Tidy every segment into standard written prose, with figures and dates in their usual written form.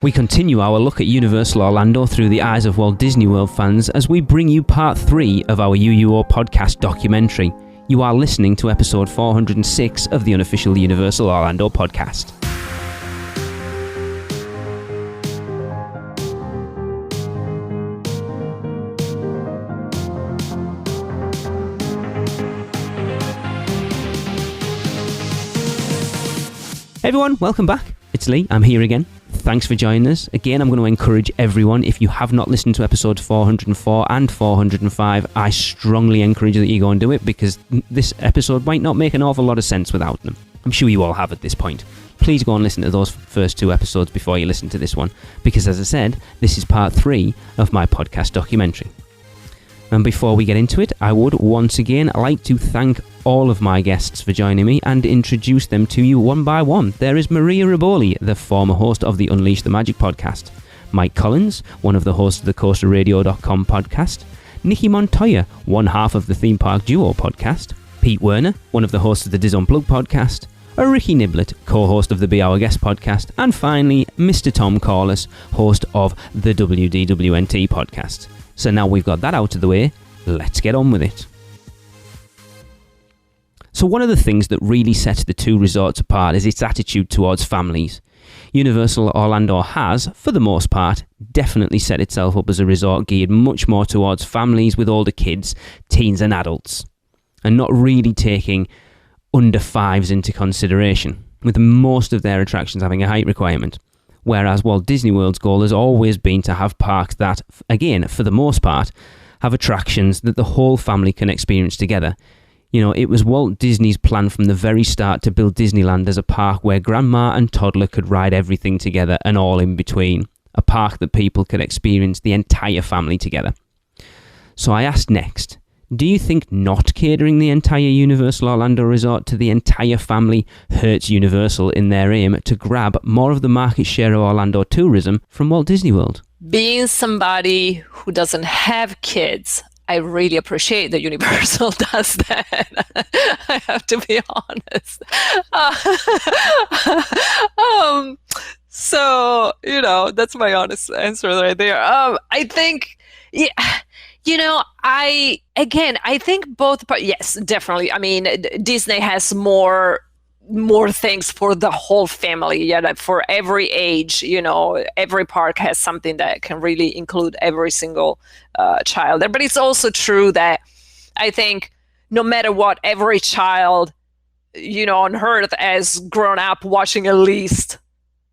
We continue our look at Universal Orlando through the eyes of Walt Disney World fans as we bring you part 3 of our UUO podcast documentary. You are listening to episode 406 of the Unofficial Universal Orlando podcast. Hey everyone, welcome back. It's Lee, I'm here again. Thanks for joining us. Again, I'm going to encourage everyone, if you have not listened to episodes 404 and 405, I strongly encourage that you go and do it because this episode might not make an awful lot of sense without them. I'm sure you all have at this point. Please go and listen to those first 2 episodes before you listen to this one because, as I said, this is part 3 of my podcast documentary. And before we get into it, I would once again like to thank all of my guests for joining me and introduce them to you one by one. There is Maria Riboli, the former host of the Unleash the Magic podcast. Mike Collins, one of the hosts of the CoasterRadio.com podcast. Nikki Montoya, one half of the Theme Park Duo podcast. Pete Werner, one of the hosts of the DisUnplugged podcast. Rikki Niblett, co-host of the Be Our Guest podcast. And finally, Mr. Tom Corless, host of the WDWNT podcast. So now we've got that out of the way, let's get on with it. So one of the things that really sets the two resorts apart is its attitude towards families. Universal Orlando has, for the most part, definitely set itself up as a resort geared much more towards families with older kids, teens and adults, and not really taking under 5s into consideration, with most of their attractions having a height requirement. Whereas Walt Disney World's goal has always been to have parks that, again, for the most part, have attractions that the whole family can experience together. You know, it was Walt Disney's plan from the very start to build Disneyland as a park where grandma and toddler could ride everything together and all in between. A park that people could experience the entire family together. So I asked next, do you think not catering the entire Universal Orlando resort to the entire family hurts Universal in their aim to grab more of the market share of Orlando tourism from Walt Disney World? Being somebody who doesn't have kids, I really appreciate that Universal does that. I have to be honest. So, that's my honest answer right there. I think... Yeah, I think both, but yes, definitely. I mean, Disney has more things for the whole family. Yeah, like for every age, every park has something that can really include every single child there. But it's also true that I think no matter what, every child, on Earth has grown up watching at least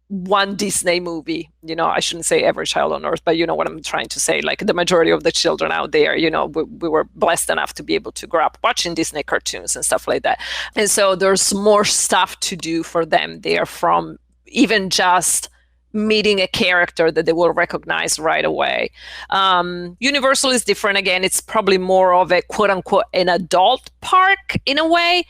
one Disney movie. I shouldn't say every child on Earth, but you know what I'm trying to say. Like the majority of the children out there, we were blessed enough to be able to grow up watching Disney cartoons and stuff like that. And so there's more stuff to do for them there, from even just meeting a character that they will recognize right away. Universal is different. Again, it's probably more of a quote unquote an adult park in a way,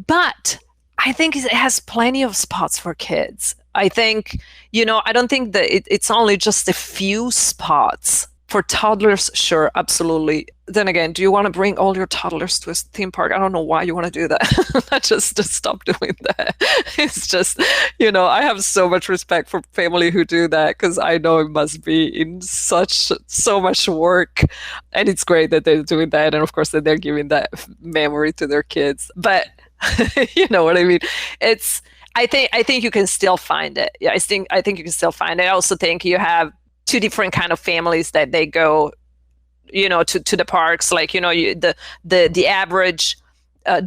but I think it has plenty of spots for kids. I think, I don't think that it's only just a few spots. For toddlers, sure, absolutely. Then again, do you want to bring all your toddlers to a theme park? I don't know why you want to do that. just stop doing that. It's just, I have so much respect for family who do that because I know it must be in so much work. And it's great that they're doing that. And of course, that they're giving that memory to their kids. But you know what I mean? I think you can still find it. Yeah, I think you can still find it. I also think you have 2 different kind of families that they go, to the parks. Like, the average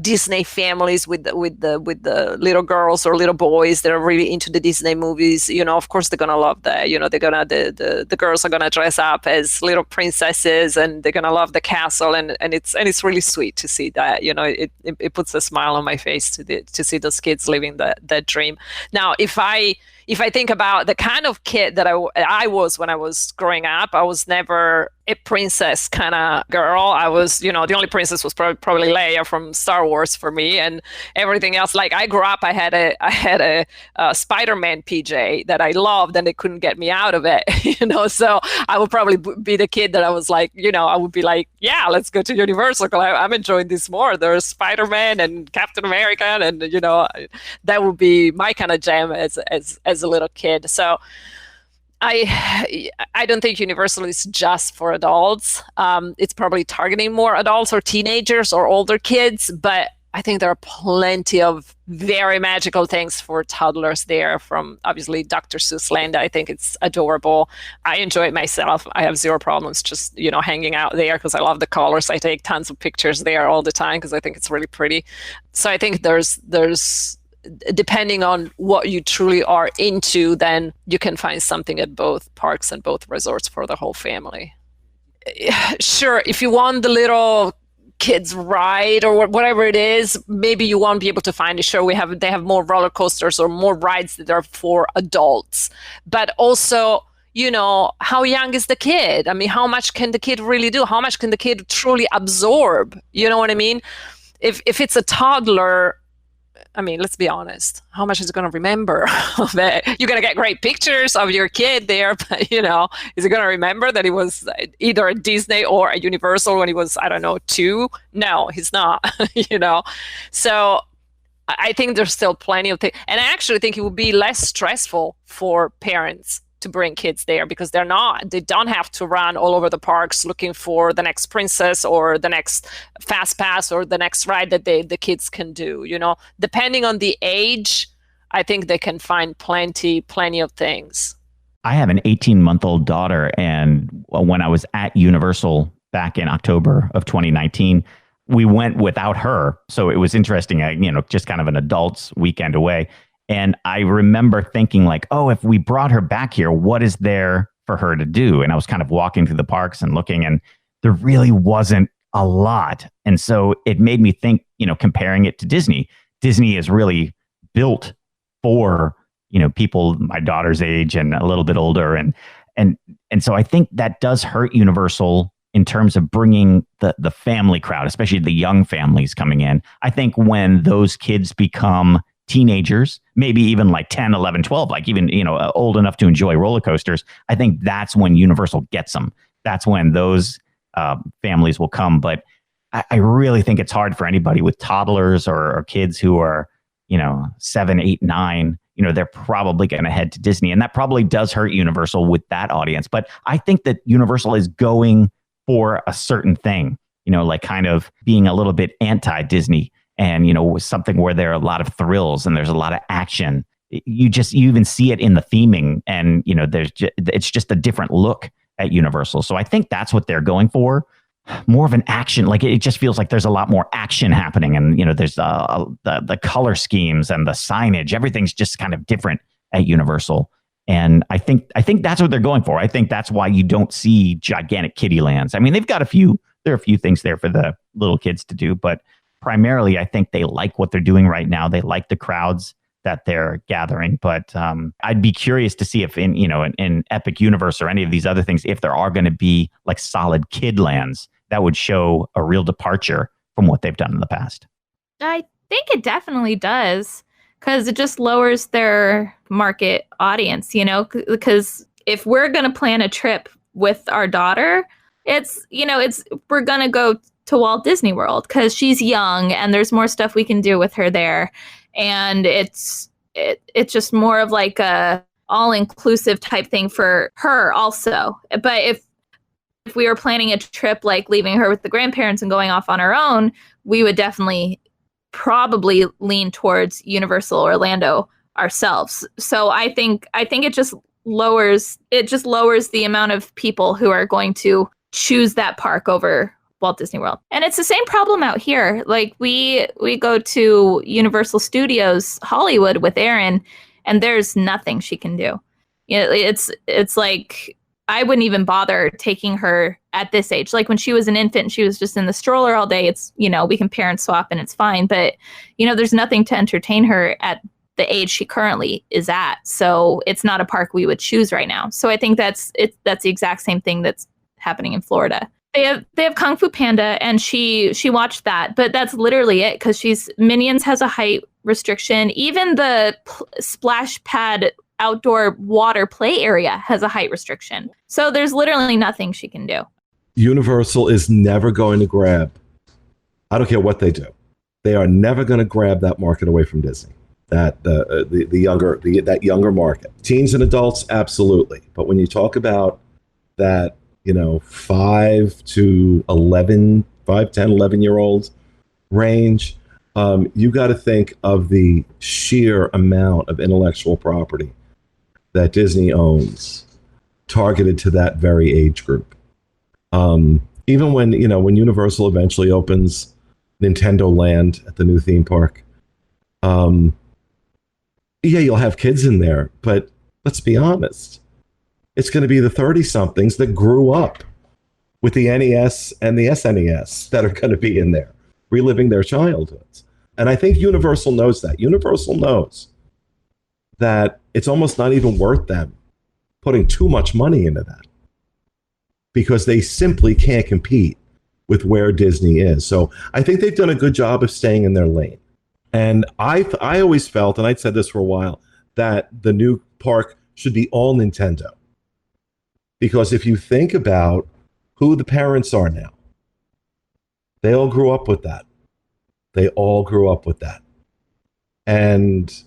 Disney families with the little girls or little boys that are really into the Disney movies. Of course they're gonna love that. They're gonna the girls are gonna dress up as little princesses and they're gonna love the castle and it's really sweet to see that. It puts a smile on my face to see those kids living that dream. Now, if I think about the kind of kid that I was when I was growing up, I was never a princess kind of girl. I was, the only princess was probably Leia from Star Wars for me, and everything else. Like I grew up, I had a Spider-Man PJ that I loved, and they couldn't get me out of it. So I would probably be the kid that I was like, I would be like, yeah, let's go to Universal. I'm enjoying this more. There's Spider-Man and Captain America, and that would be my kind of jam as a little kid. So I don't think Universal is just for adults. It's probably targeting more adults or teenagers or older kids, but I think there are plenty of very magical things for toddlers there, from obviously Dr. Seuss Land. I think it's adorable. I enjoy it myself. I have zero problems just, hanging out there because I love the colors. I take tons of pictures there all the time because I think it's really pretty. So I think there's depending on what you truly are into, then you can find something at both parks and both resorts for the whole family. Sure, if you want the little kids ride or whatever it is, maybe you won't be able to find it. Sure, they have more roller coasters or more rides that are for adults. But also, how young is the kid? I mean, how much can the kid really do? How much can the kid truly absorb? You know what I mean? If it's a toddler, I mean, let's be honest. How much is it going to remember of it? You're going to get great pictures of your kid there, but, is it going to remember that he was either at Disney or at Universal when he was, 2? No, he's not, So I think there's still plenty of things. And I actually think it would be less stressful for parents to bring kids there because they don't have to run all over the parks looking for the next princess or the next fast pass or the next ride that the kids can do. Depending on the age, I think they can find plenty of things. I have an 18-month-old daughter, and when I was at Universal back in October of 2019, we went without her. So it was interesting, just kind of an adult's weekend away. And I remember thinking like, oh, if we brought her back here, what is there for her to do? And I was kind of walking through the parks and looking, and there really wasn't a lot. And so it made me think, comparing it to Disney. Disney is really built for, people my daughter's age and a little bit older. And so I think that does hurt Universal in terms of bringing the family crowd, especially the young families coming in. I think when those kids become teenagers, maybe even like 10, 11, 12, like even, old enough to enjoy roller coasters, I think that's when Universal gets them. That's when those families will come. But I really think it's hard for anybody with toddlers or kids who are, 7, 8, 9, they're probably going to head to Disney. And that probably does hurt Universal with that audience. But I think that Universal is going for a certain thing, like kind of being a little bit anti-Disney. And, something where there are a lot of thrills and there's a lot of action. You even see it in the theming, and, it's just a different look at Universal. So I think that's what they're going for. More of an action. Like it just feels like there's a lot more action happening. And, there's the color schemes and the signage. Everything's just kind of different at Universal. And I think that's what they're going for. I think that's why you don't see gigantic kiddie lands. I mean, there are a few things there for the little kids to do, but primarily, I think they like what they're doing right now. They like the crowds that they're gathering. But I'd be curious to see if in Epic Universe or any of these other things, if there are going to be like solid kid lands that would show a real departure from what they've done in the past. I think it definitely does, because it just lowers their market audience, because if we're going to plan a trip with our daughter, we're going to go to Walt Disney World because she's young and there's more stuff we can do with her there. And it's just more of like a all-inclusive type thing for her also. But if we were planning a trip, like leaving her with the grandparents and going off on her own, we would definitely probably lean towards Universal Orlando ourselves. So I think it just lowers the amount of people who are going to choose that park over Walt Disney World. And it's the same problem out here. Like we go to Universal Studios Hollywood with Erin, and there's nothing she can do. It's like I wouldn't even bother taking her at this age. Like when she was an infant and she was just in the stroller all day, it's, we can parent swap and it's fine. But, there's nothing to entertain her at the age she currently is at. So it's not a park we would choose right now. So I think that's the exact same thing that's happening in Florida. They have Kung Fu Panda, and she watched that, but that's literally it, because Minions has a height restriction. Even the splash pad outdoor water play area has a height restriction. So there's literally nothing she can do. Universal is never going to grab, I don't care what they do, they are never going to grab that market away from Disney. that that younger market. Teens and adults, absolutely. But when you talk about that, 5 to 11, 5, 10, 11-year-olds range, you got to think of the sheer amount of intellectual property that Disney owns targeted to that very age group. Even when Universal eventually opens Nintendo Land at the new theme park, you'll have kids in there, but let's be honest, it's going to be the 30-somethings that grew up with the NES and the SNES that are going to be in there, reliving their childhoods. And I think Universal knows that. Universal knows that it's almost not even worth them putting too much money into that, because they simply can't compete with where Disney is. So I think they've done a good job of staying in their lane. And I always felt, and I'd said this for a while, that the new park should be all Nintendo. Because if you think about who the parents are now, they all grew up with that. And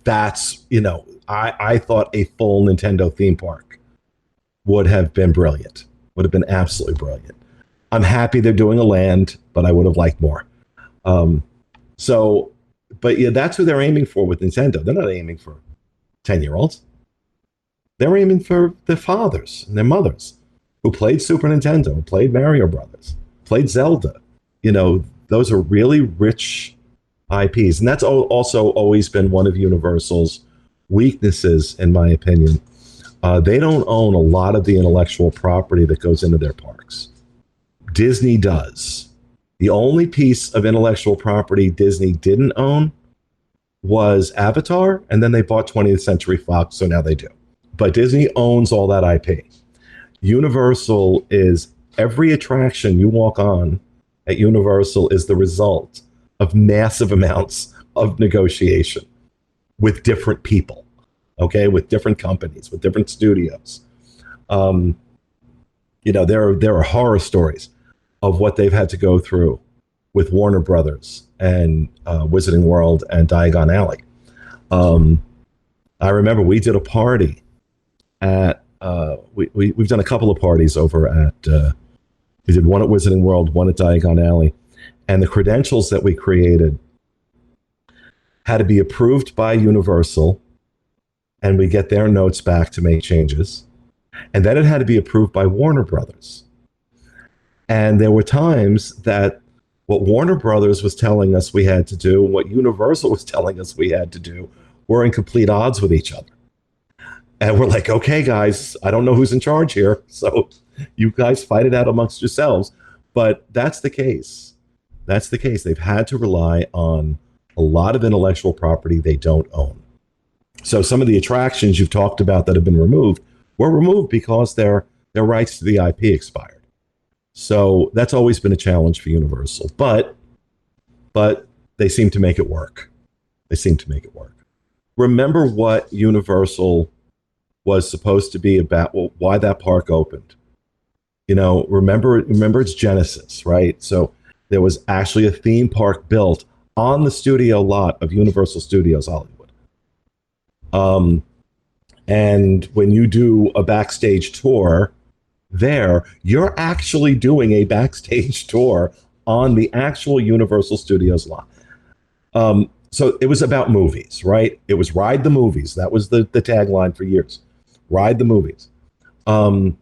that's, I thought a full Nintendo theme park would have been brilliant, would have been absolutely brilliant. I'm happy they're doing a land, but I would have liked more. But that's who they're aiming for with Nintendo. They're not aiming for 10-year-olds. They're aiming for their fathers and their mothers who played Super Nintendo, who played Mario Brothers, played Zelda. Those are really rich IPs. And that's also always been one of Universal's weaknesses, in my opinion. They don't own a lot of the intellectual property that goes into their parks. Disney does. The only piece of intellectual property Disney didn't own was Avatar, and then they bought 20th Century Fox, so now they do. But Disney owns all that IP. Universal is, every attraction you walk on at Universal is the result of massive amounts of negotiation with different people, okay, with different companies, with different studios. There are horror stories of what they've had to go through with Warner Brothers and Wizarding World and Diagon Alley. I remember we did a party at, we've done a couple of parties over at, we did one at Wizarding World, one at Diagon Alley, and the credentials that we created had to be approved by Universal, and we get their notes back to make changes. And then it had to be approved by Warner Brothers. And there were times that what Warner Brothers was telling us we had to do, and what Universal was telling us we had to do, were in complete odds with each other. And we're like, okay, guys, I don't know who's in charge here, so you guys fight it out amongst yourselves. But that's the case. That's the case. They've had to rely on a lot of intellectual property they don't own. So some of the attractions you've talked about that have been removed were removed because their rights to the IP expired. So that's always been a challenge for Universal. But they seem to make it work. Remember what Universal was supposed to be about, why that park opened. Remember its genesis, right? So there was actually a theme park built on the studio lot of Universal Studios Hollywood. And when you do a backstage tour there, you're actually doing a backstage tour on the actual Universal Studios lot. So it was about movies, right? It was ride the movies. That was the tagline for years. Ride the movies. Then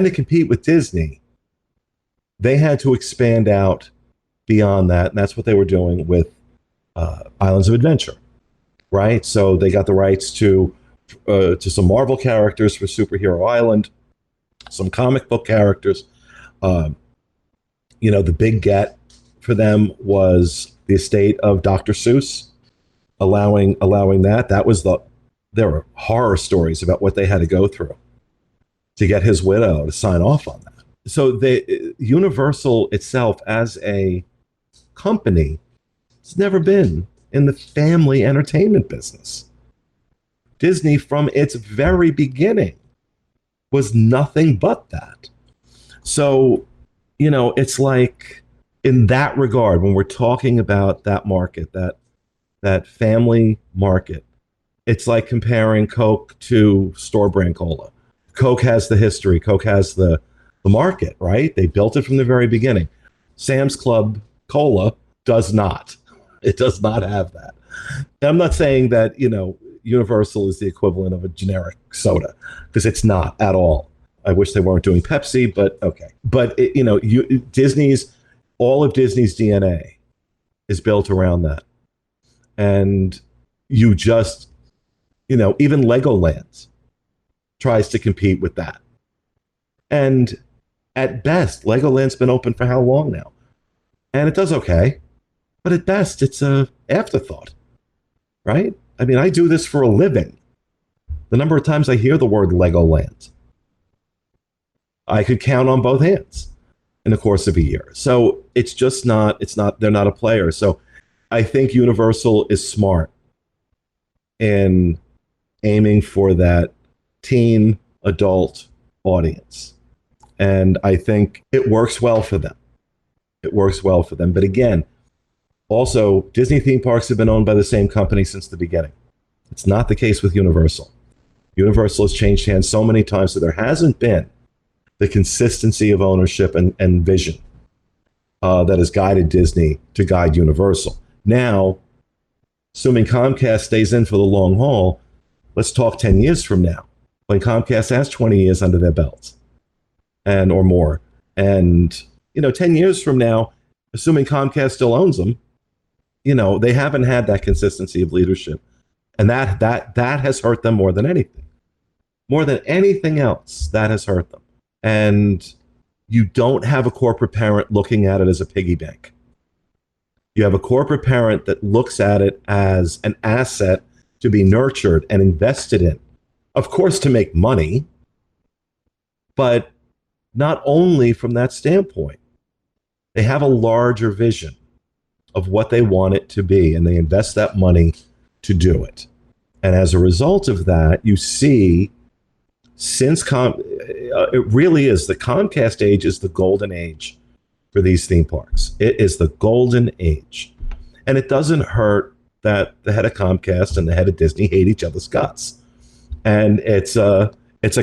to compete with Disney, they had to expand out beyond that. And that's what they were doing with Islands of Adventure, right? So they got the rights to some Marvel characters for Superhero Island, some comic book characters. The big get for them was the estate of Dr. Seuss, allowing that. There were horror stories about what they had to go through to get his widow to sign off on that. So Universal itself as a company has never been in the family entertainment business. Disney, from its very beginning, was nothing but that. So, it's like, in that regard, when we're talking about that market, that that family market. It's like comparing Coke to store brand cola. Coke has the history. Coke has the market, right? They built it from the very beginning. Sam's Club Cola does not. It does not have that. And I'm not saying that, Universal is the equivalent of a generic soda, because it's not at all. I wish they weren't doing Pepsi, but okay. But, all of Disney's DNA is built around that. And you just, even Legoland tries to compete with that. And at best, Legoland's been open for how long now? And it does okay. But at best, it's a afterthought, right? I mean, I do this for a living. The number of times I hear the word Legoland, I could count on both hands in the course of a year. So it's just they're not a player. So I think Universal is smart in aiming for that teen adult audience. And I think it works well for them. But again, also, Disney theme parks have been owned by the same company since the beginning. It's not the case with Universal. Universal has changed hands so many times that there hasn't been the consistency of ownership and vision that has guided Disney to guide Universal. Now, assuming Comcast stays in for the long haul, let's talk 10 years from now, when Comcast has 20 years under their belts or more. And, 10 years from now, assuming Comcast still owns them, they haven't had that consistency of leadership. And that has hurt them more than anything. More than anything else, that has hurt them. And you don't have a corporate parent looking at it as a piggy bank. You have a corporate parent that looks at it as an asset to be nurtured and invested in. Of course, to make money, but not only from that standpoint. They have a larger vision of what they want it to be, and they invest that money to do it. And as a result of that, you see, since it really is, the Comcast age is the golden age for these theme parks. It is the golden age. And it doesn't hurt that the head of Comcast and the head of Disney hate each other's guts. And it's a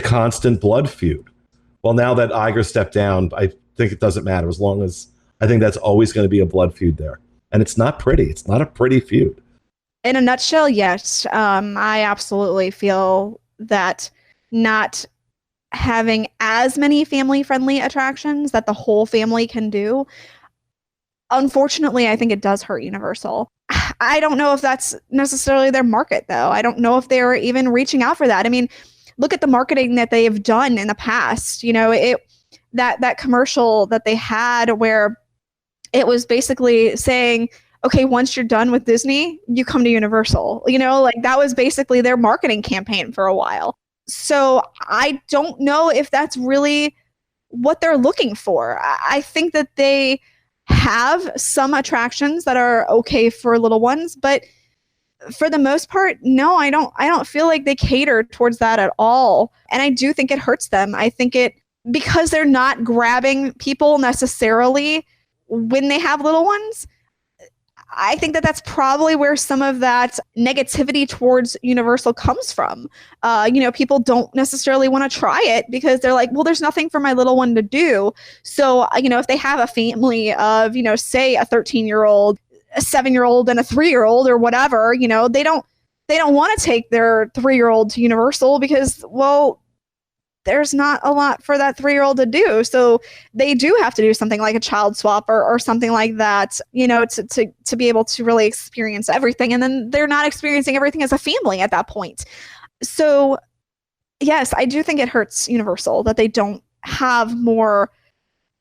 constant blood feud. Well, now that Iger stepped down, I think it doesn't matter, as long as I think that's always going to be a blood feud there. And it's not pretty. It's not a pretty feud. In a nutshell, yes. I absolutely feel that not having as many family-friendly attractions that the whole family can do, unfortunately, I think it does hurt Universal. I don't know if that's necessarily their market, though. I don't know if they're even reaching out for that. I mean, look at the marketing that they have done in the past. That commercial that they had where it was basically saying, okay, once you're done with Disney, you come to Universal. That was basically their marketing campaign for a while. So I don't know if that's really what they're looking for. I think that they have some attractions that are okay for little ones, but for the most part, no, I don't feel like they cater towards that at all. And I do think it hurts them. I think because they're not grabbing people necessarily when they have little ones, I think that that's probably where some of that negativity towards Universal comes from. People don't necessarily want to try it because they're like, well, there's nothing for my little one to do. So, if they have a family of, say a 13-year-old, a 7-year-old and a 3-year-old or whatever, they don't want to take their 3-year-old to Universal because, well, there's not a lot for that 3-year-old to do. So they do have to do something like a child swap or something like that, to be able to really experience everything. And then they're not experiencing everything as a family at that point. So yes, I do think it hurts Universal that they don't have more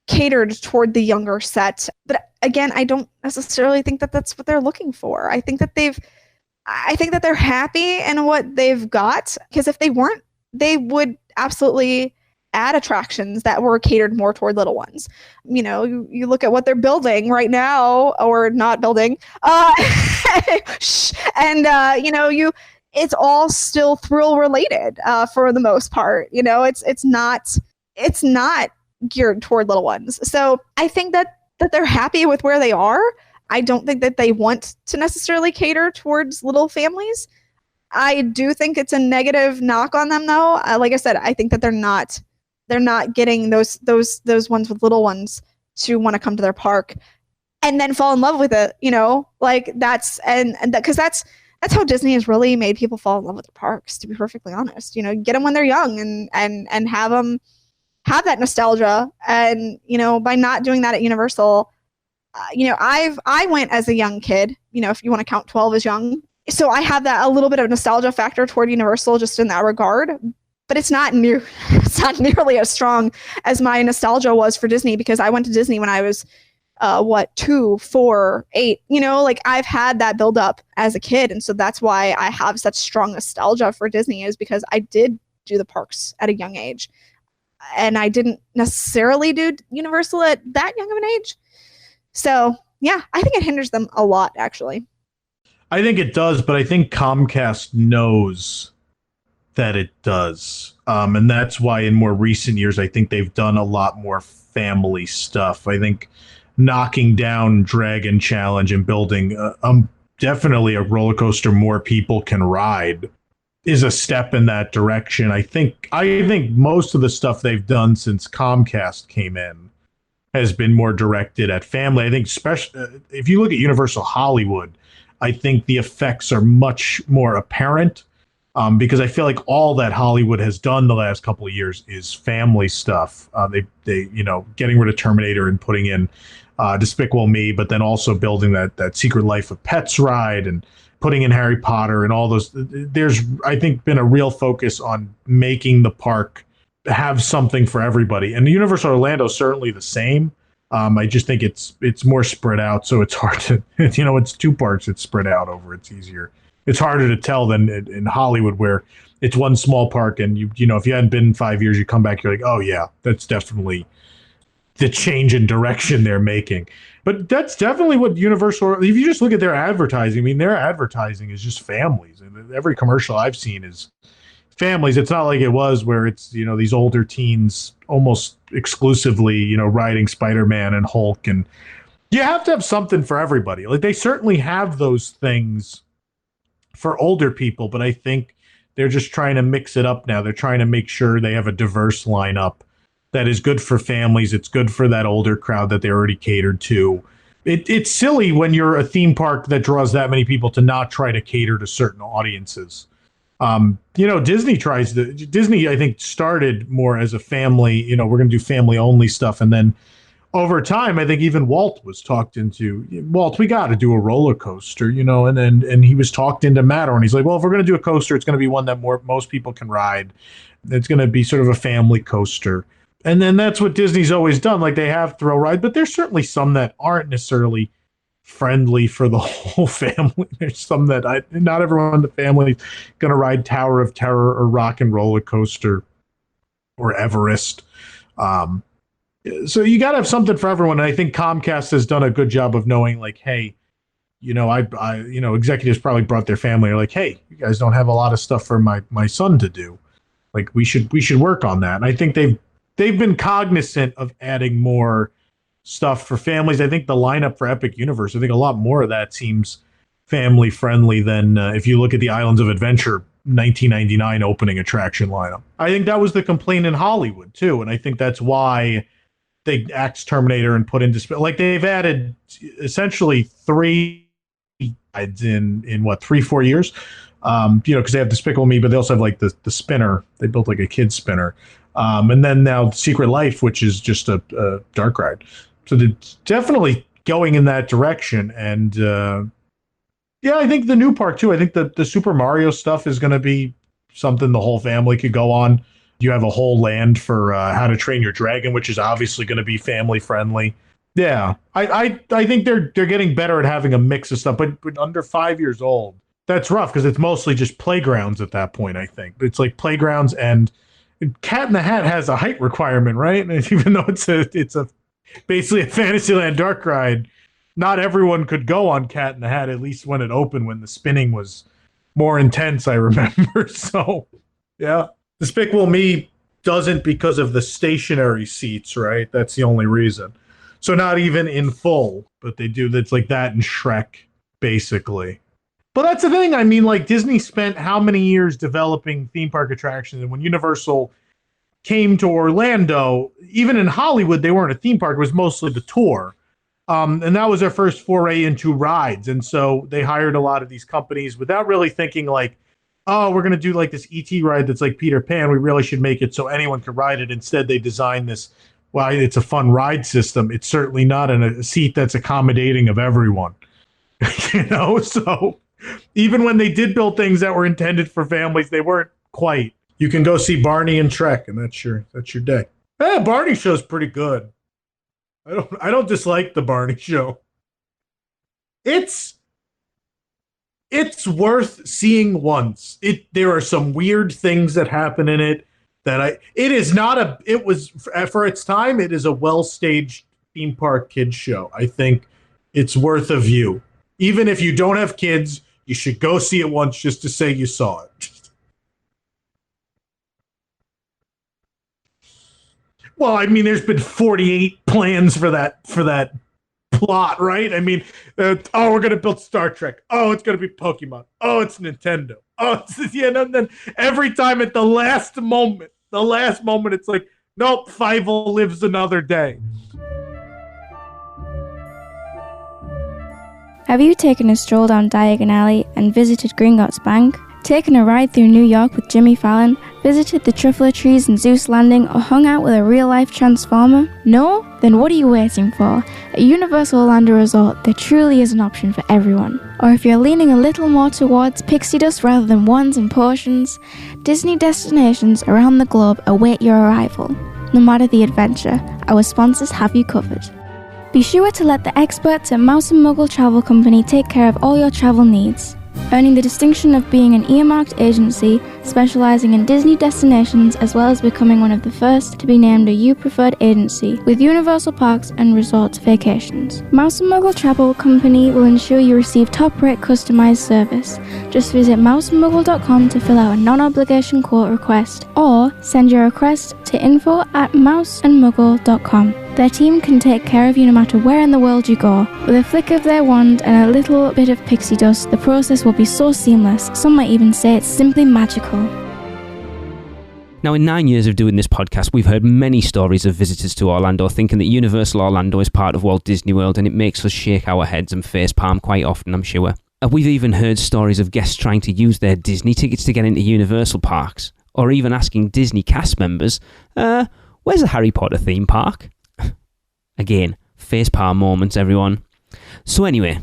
catered toward the younger set. But again, I don't necessarily think that that's what they're looking for. I think that they're happy in what they've got, because if they weren't, they would absolutely add attractions that were catered more toward little ones. You look at what they're building right now, or not building, and it's all still thrill related for the most part. It's not geared toward little ones. So I think that they're happy with where they are. I don't think that they want to necessarily cater towards little families. I do think it's a negative knock on them, though. Like I said, I think that they're not getting those ones with little ones to want to come to their park and then fall in love with it. Like that's how Disney has really made people fall in love with their parks. To be perfectly honest, get them when they're young and have them have that nostalgia. And by not doing that at Universal, I went as a young kid. If you want to count 12 as young. So I have that a little bit of nostalgia factor toward Universal just in that regard, but it's not nearly as strong as my nostalgia was for Disney, because I went to Disney when I was 2, 4, 8, like I've had that build up as a kid. And so that's why I have such strong nostalgia for Disney, is because I did do the parks at a young age and I didn't necessarily do Universal at that young of an age. So yeah, I think it hinders them a lot, actually. I think it does, but I think Comcast knows that it does. And that's why in more recent years, I think they've done a lot more family stuff. I think knocking down Dragon Challenge and building definitely a roller coaster more people can ride is a step in that direction. I think most of the stuff they've done since Comcast came in has been more directed at family. I think especially if you look at Universal Hollywood, I think the effects are much more apparent because I feel like all that Hollywood has done the last couple of years is family stuff. They getting rid of Terminator and putting in Despicable Me, but then also building that Secret Life of Pets ride and putting in Harry Potter and all those. There's, I think, been a real focus on making the park have something for everybody. And the Universal Orlando is certainly the same. I just think it's more spread out, so it's hard to, it's 2 parks, it's spread out over, it's easier. It's harder to tell than in Hollywood, where it's one small park and if you hadn't been in 5 years, you come back, you're like, oh yeah, that's definitely the change in direction they're making. But that's definitely what Universal, if you just look at their advertising, their advertising is just families. And every commercial I've seen is families. It's not like it was where it's, these older teens almost exclusively, riding Spider-Man and Hulk. And you have to have something for everybody. Like, they certainly have those things for older people, but I think they're just trying to mix it up now. They're trying to make sure they have a diverse lineup that is good for families. It's good for that older crowd that they already catered to. It's silly when you're a theme park that draws that many people to not try to cater to certain audiences. Disney, I think, started more as a family, we're going to do family only stuff. And then over time, I think even Walt was talked into, we got to do a roller coaster, and he was talked into Matterhorn. He's like, well, if we're going to do a coaster, it's going to be one that most people can ride. It's going to be sort of a family coaster. And then that's what Disney's always done. Like, they have thrill ride, but there's certainly some that aren't necessarily friendly for the whole family. There's some that not everyone in the family is going to ride Tower of Terror or Rock and Roller Coaster or Everest. So you got to have something for everyone. And I think Comcast has done a good job of knowing, like, hey, executives probably brought their family. Are like, hey, you guys don't have a lot of stuff for my son to do. Like, we should work on that. And I think they've been cognizant of adding more stuff for families. I think the lineup for Epic Universe, I think a lot more of that seems family friendly than if you look at the Islands of Adventure 1999 opening attraction lineup. I think that was the complaint in Hollywood too, and I think that's why they axed Terminator and put into like they've added essentially 3 rides in 3-4 years. Because they have Despicable Me, but they also have like the spinner. They built like a kid's spinner. And then now Secret Life, which is just a dark ride. So they're definitely going in that direction. And I think the new park too. I think the Super Mario stuff is going to be something the whole family could go on. You have a whole land for How to Train Your Dragon, which is obviously going to be family friendly. Yeah, I think they're getting better at having a mix of stuff. But under 5 years old, that's rough because it's mostly just playgrounds at that point. I think it's like playgrounds, and Cat in the Hat has a height requirement, right? And even though it's a basically a Fantasyland dark ride, not everyone could go on Cat in the Hat, at least when it opened, when the spinning was more intense, I remember. So, yeah. Despicable Me doesn't because of the stationary seats, right? That's the only reason. So not even in full but they do that's like that and Shrek, basically. But that's the thing. I mean, like Disney spent how many years developing theme park attractions, and when Universal came to Orlando, even in Hollywood, they weren't a theme park. It was mostly the tour. And that was their first foray into rides. And so they hired a lot of these companies without really thinking like, oh, we're going to do like this ET ride that's like Peter Pan. We really should make it so anyone can ride it. Instead, they designed this, well, it's a fun ride system. It's certainly not in a seat that's accommodating of everyone. So even when they did build things that were intended for families, they weren't quite. You can go see Barney and Trek, and that's your day. Barney show's pretty good. I don't dislike the Barney show. It's worth seeing once. There are some weird things that happen in it it was for its time, it is a well-staged theme park kids show. I think it's worth a view. Even if you don't have kids, you should go see it once just to say you saw it. Well, I mean, there's been 48 plans for that plot, right? I mean, we're going to build Star Trek. Oh, it's going to be Pokemon. Oh, it's Nintendo. Oh, and then every time at the last moment, it's like, nope, Fievel lives another day. Have you taken a stroll down Diagon Alley and visited Gringotts Bank? Taken a ride through New York with Jimmy Fallon, visited the Truffler Trees and Zeus Landing, or hung out with a real-life Transformer? No? Then what are you waiting for? At Universal Orlando Resort, there truly is an option for everyone. Or if you're leaning a little more towards pixie dust rather than wands and potions, Disney destinations around the globe await your arrival. No matter the adventure, our sponsors have you covered. Be sure to let the experts at Mouse & Muggle Travel Company take care of all your travel needs. Earning the distinction of being an earmarked agency specializing in Disney destinations, as well as becoming one of the first to be named a U Preferred agency with Universal Parks and Resorts Vacations. Mouse & Muggle Travel Company will ensure you receive top-rate customized service. Just visit mouseandmuggle.com to fill out a non-obligation quote request, or send your request to info@mouseandmuggle.com. Their team can take care of you no matter where in the world you go. With a flick of their wand and a little bit of pixie dust, the process will be so seamless, some might even say it's simply magical. Now, in 9 years of doing this podcast, we've heard many stories of visitors to Orlando thinking that Universal Orlando is part of Walt Disney World, and it makes us shake our heads and facepalm quite often, I'm sure. We've even heard stories of guests trying to use their Disney tickets to get into Universal parks, or even asking Disney cast members, where's the Harry Potter theme park? Again, facepalm moments, everyone. So anyway,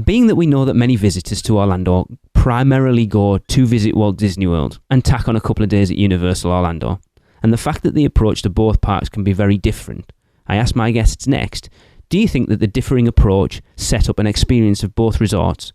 being that we know that many visitors to Orlando primarily go to visit Walt Disney World and tack on a couple of days at Universal Orlando, and the fact that the approach to both parks can be very different, I asked my guests next, do you think that the differing approach, setup and experience of both resorts,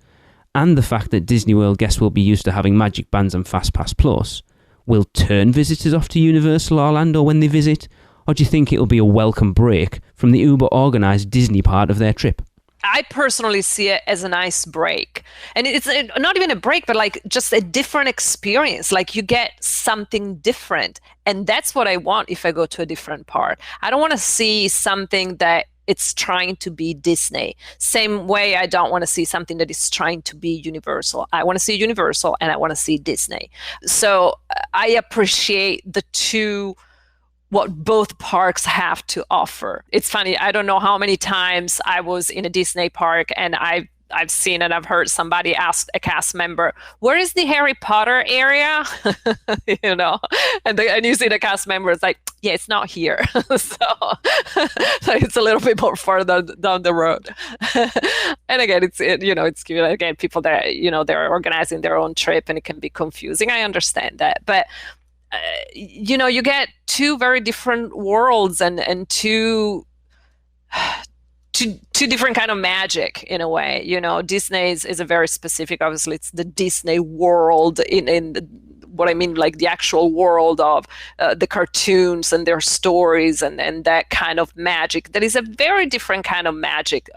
and the fact that Disney World guests will be used to having Magic Bands and FastPass Plus, will turn visitors off to Universal Orlando when they visit? Or do you think it'll be a welcome break from the uber-organised Disney part of their trip? I personally see it as a nice break. And it's not even a break, but like just a different experience. Like you get something different. And that's what I want if I go to a different park. I don't want to see something that it's trying to be Disney. Same way I don't want to see something that is trying to be Universal. I want to see Universal and I want to see Disney. So I appreciate the two, what both parks have to offer. It's funny, I don't know how many times I was in a Disney park and I've seen and I've heard somebody ask a cast member, where is the Harry Potter area? And you see the cast member is like, yeah, it's not here. so it's a little bit more further down the road. And again, it's cute. Again, people that, they're organizing their own trip and it can be confusing. I understand that. But you get two very different worlds and two different kind of magic in a way. Disney is a very specific, obviously it's the Disney world in what I mean, like the actual world of the cartoons and their stories and that kind of magic. That is a very different kind of magic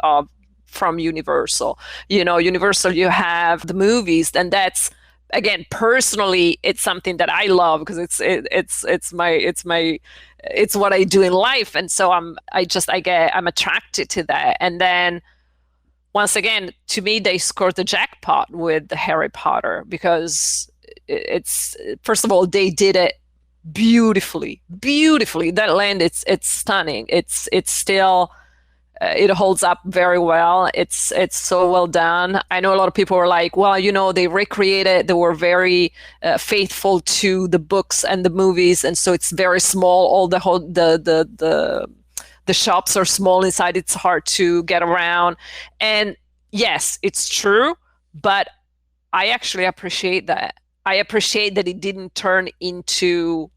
from Universal. Universal, you have the movies, and that's, again, personally, it's something that I love because it's what I do in life, and so I'm attracted to that. And then once again, to me, they scored the jackpot with Harry Potter, because it's, first of all, they did it beautifully. That land, it's stunning. It's still, it holds up very well. It's so well done. I know a lot of people were like, well, they recreated, they were very faithful to the books and the movies, and so it's very small. All the shops are small inside. It's hard to get around. And yes, it's true, but I actually appreciate that. I appreciate that it didn't turn into,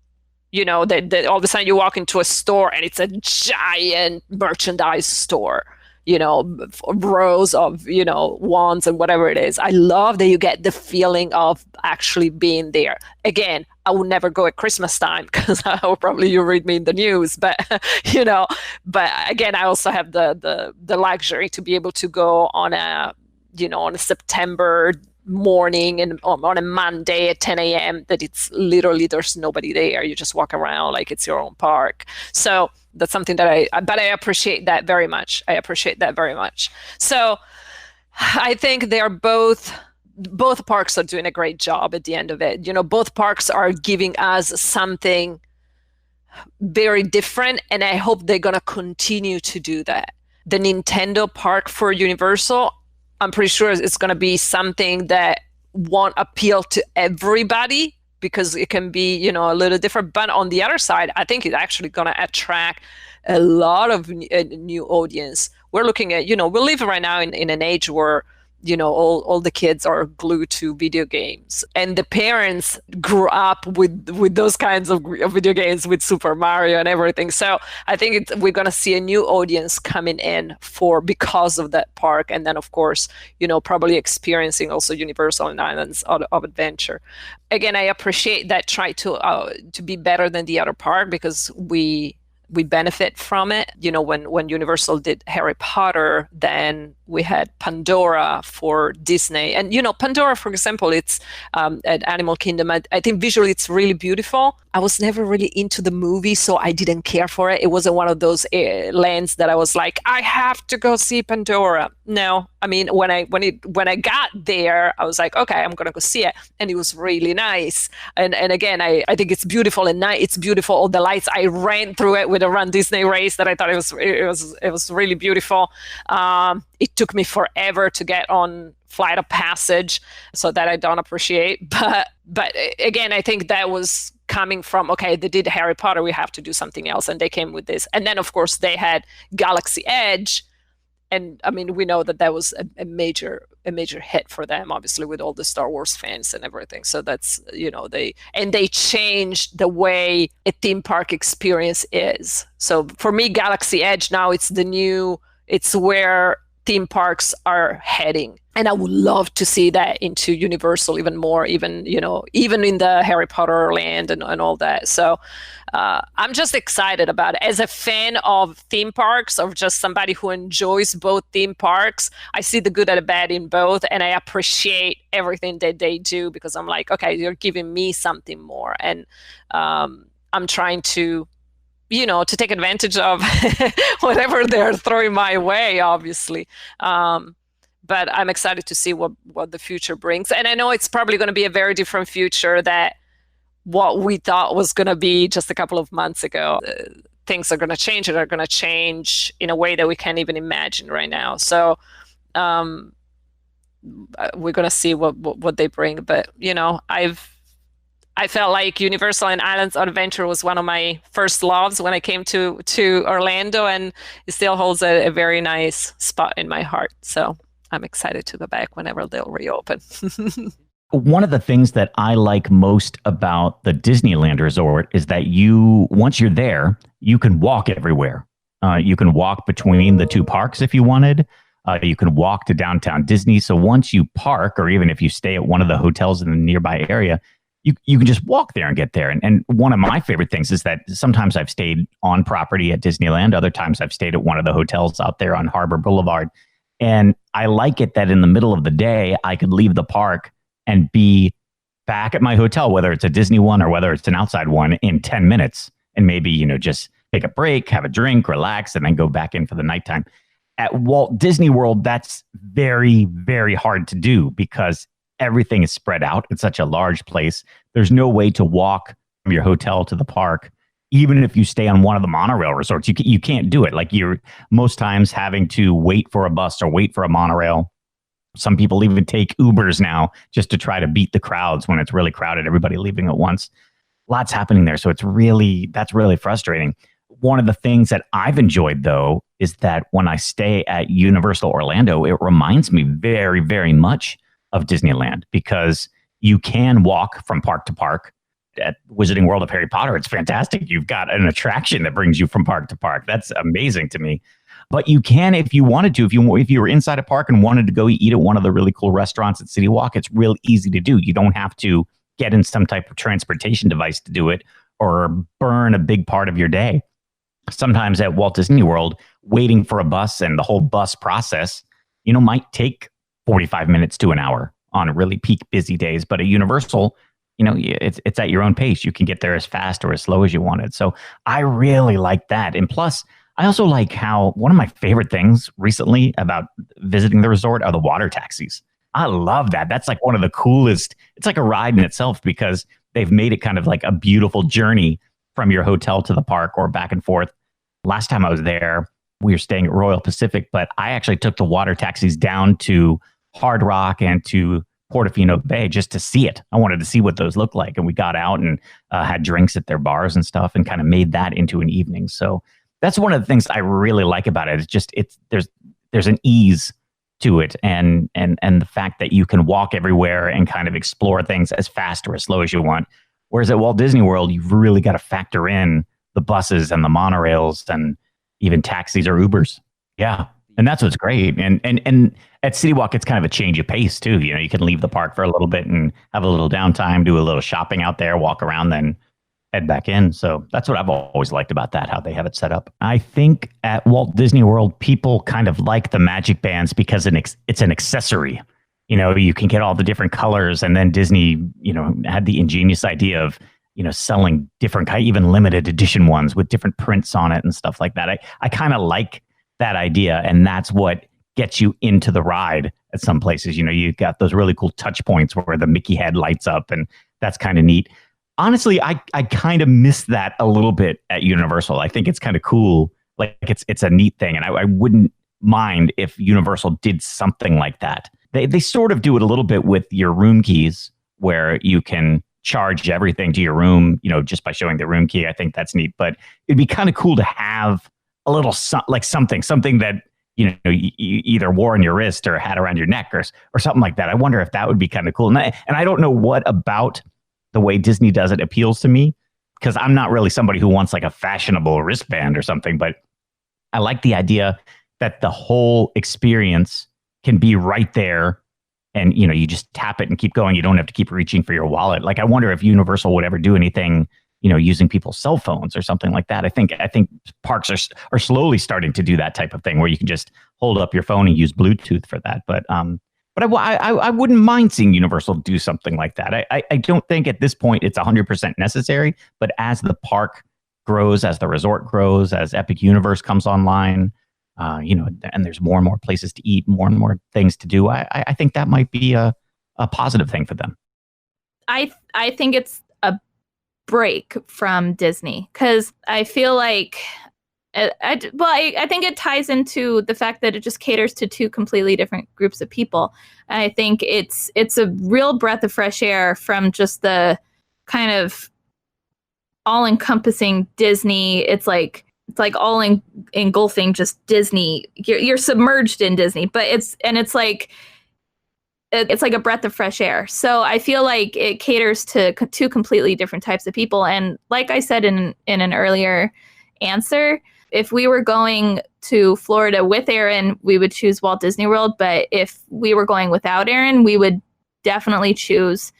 that all of a sudden you walk into a store and it's a giant merchandise store, rows of, wands and whatever it is. I love that you get the feeling of actually being there. Again, I would never go at Christmas time, because you read me in the news, but, but again, I also have the luxury to be able to go on a September morning and on a Monday at 10 a.m. that it's literally, there's nobody there. You just walk around like it's your own park. So that's something that I appreciate that very much. So I think they're both parks are doing a great job at the end of it. Both parks are giving us something very different, and I hope they're going to continue to do that. The Nintendo park for Universal, I'm pretty sure it's going to be something that won't appeal to everybody, because it can be, a little different. But on the other side, I think it's actually going to attract a lot of new audience. We're looking at, we live right now in an age where, all the kids are glued to video games, and the parents grew up with those kinds of video games, with Super Mario and everything. So I think we're going to see a new audience coming in because of that park. And then, of course, probably experiencing also Universal and Islands of Adventure. Again, I appreciate that try to be better than the other park, because we benefit from it. When Universal did Harry Potter, then we had Pandora for Disney. And, Pandora, for example, it's at Animal Kingdom. I think visually it's really beautiful. I was never really into the movie, so I didn't care for it. It wasn't one of those lands that I was like, I have to go see Pandora. No, I mean, when I got there, I was like, okay, I'm going to go see it. And it was really nice. And again, I think it's beautiful, and it's beautiful. All the lights, I ran through it with a Run Disney race that I thought it was really beautiful. It took me forever to get on Flight of Passage, so that I don't appreciate. But again, I think that was coming from, okay, they did Harry Potter, we have to do something else, and they came with this. And then, of course, they had Galaxy Edge, and I mean, we know that was a major hit for them, obviously, with all the Star Wars fans and everything. So that's, they changed the way a theme park experience is. So for me, Galaxy Edge now, it's where theme parks are heading. And I would love to see that into Universal even more, even in the Harry Potter land and all that. So I'm just excited about it. As a fan of theme parks, of just somebody who enjoys both theme parks, I see the good and the bad in both, and I appreciate everything that they do, because I'm like, okay, you're giving me something more. And I'm trying to to take advantage of whatever they're throwing my way, obviously. But I'm excited to see what the future brings. And I know it's probably going to be a very different future that what we thought was going to be just a couple of months ago. Things are going to change, and are going to change in a way that we can't even imagine right now. So we're going to see what they bring. But, I felt like Universal and Islands of Adventure was one of my first loves when I came to Orlando, and it still holds a very nice spot in my heart. So I'm excited to go back whenever they'll reopen. One of the things that I like most about the Disneyland Resort is that once you're there, you can walk everywhere. You can walk between the two parks if you wanted. You can walk to downtown Disney. So once you park, or even if you stay at one of the hotels in the nearby area, you can just walk there and get there. And one of my favorite things is that sometimes I've stayed on property at Disneyland. Other times I've stayed at one of the hotels out there on Harbor Boulevard. And I like it that in the middle of the day, I could leave the park and be back at my hotel, whether it's a Disney one or whether it's an outside one, in 10 minutes. And maybe, just take a break, have a drink, relax, and then go back in for the nighttime. At Walt Disney World, that's very, very hard to do because everything is spread out. It's such a large place. There's no way to walk from your hotel to the park. Even if you stay on one of the monorail resorts, you can't do it. Like, you're most times having to wait for a bus or wait for a monorail. Some people even take Ubers now just to try to beat the crowds when it's really crowded, everybody leaving at once. Lots happening there. So that's really frustrating. One of the things that I've enjoyed, though, is that when I stay at Universal Orlando, it reminds me very, very much of Disneyland, because you can walk from park to park. At Wizarding World of Harry Potter, it's fantastic. You've got an attraction that brings you from park to park. That's amazing to me. But you can, if you wanted to, if you were inside a park and wanted to go eat at one of the really cool restaurants at City Walk, it's real easy to do. You don't have to get in some type of transportation device to do it or burn a big part of your day. Sometimes at Walt Disney World, waiting for a bus and the whole bus process, might take 45 minutes to an hour on really peak busy days. But at Universal, it's at your own pace. You can get there as fast or as slow as you wanted. So I really like that. And plus, I also like how one of my favorite things recently about visiting the resort are the water taxis. I love that. That's like one of the coolest. It's like a ride in itself because they've made it kind of like a beautiful journey from your hotel to the park or back and forth. Last time I was there, we were staying at Royal Pacific, but I actually took the water taxis down to Hard Rock and to Portofino Bay just to see it. I wanted to see what those look like. And we got out and had drinks at their bars and stuff and kind of made that into an evening. So that's one of the things I really like about it. It's just, there's an ease to it. And the fact that you can walk everywhere and kind of explore things as fast or as slow as you want. Whereas at Walt Disney World, you've really got to factor in the buses and the monorails and even taxis or Ubers. Yeah. And that's what's great. And at City Walk, it's kind of a change of pace too. You can leave the park for a little bit and have a little downtime, do a little shopping out there, walk around, then head back in. So that's what I've always liked about that, how they have it set up. I think at Walt Disney World, people kind of like the magic bands because it's an accessory. You can get all the different colors, and then Disney, had the ingenious idea of, selling different, even limited edition ones with different prints on it and stuff like that. I kind of like that idea, and that's what gets you into the ride at some places. You've got those really cool touch points where the Mickey head lights up, and that's kind of neat. Honestly, I kind of miss that a little bit at Universal. I think it's kind of cool. Like it's a neat thing, and I wouldn't mind if Universal did something like that. They sort of do it a little bit with your room keys, where you can charge everything to your room, just by showing the room key. I think that's neat, but it'd be kind of cool to have a little something that you either wore on your wrist or had around your neck or something like that. I wonder if that would be kind of cool. And I don't know what about the way Disney does it appeals to me, because I'm not really somebody who wants like a fashionable wristband or something, but I like the idea that the whole experience can be right there, and you just tap it and keep going. You don't have to keep reaching for your wallet. Like, I wonder if Universal would ever do anything, using people's cell phones or something like that. I think parks are slowly starting to do that type of thing, where you can just hold up your phone and use Bluetooth for that. But I wouldn't mind seeing Universal do something like that. I don't think at this point it's 100% necessary, but as the park grows, as the resort grows, as Epic Universe comes online, and there's more and more places to eat, more and more things to do, I think that might be a positive thing for them. I think it's a break from Disney, because I feel like I think it ties into the fact that it just caters to two completely different groups of people. And I think it's a real breath of fresh air from just the kind of all-encompassing Disney. It's like all engulfing just Disney. You're submerged in Disney, but it's like a breath of fresh air. So I feel like it caters to two completely different types of people. And like I said in an earlier answer, if we were going to Florida with Aaron, we would choose Walt Disney World. But if we were going without Aaron, we would definitely choose.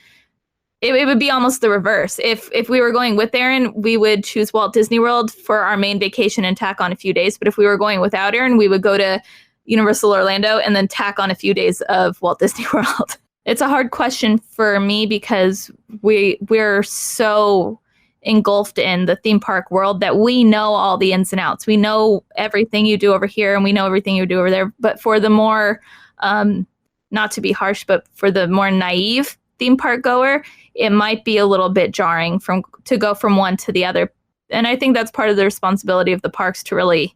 It would be almost the reverse. If we were going with Aaron, we would choose Walt Disney World for our main vacation and tack on a few days. But if we were going without Aaron, we would go to Universal Orlando and then tack on a few days of Walt Disney World. It's a hard question for me because we're so engulfed in the theme park world that we know all the ins and outs. We know everything you do over here and we know everything you do over there. But for the more, not to be harsh, but for the more naive theme park goer, it might be a little bit jarring to go from one to the other. And I think that's part of the responsibility of the parks to really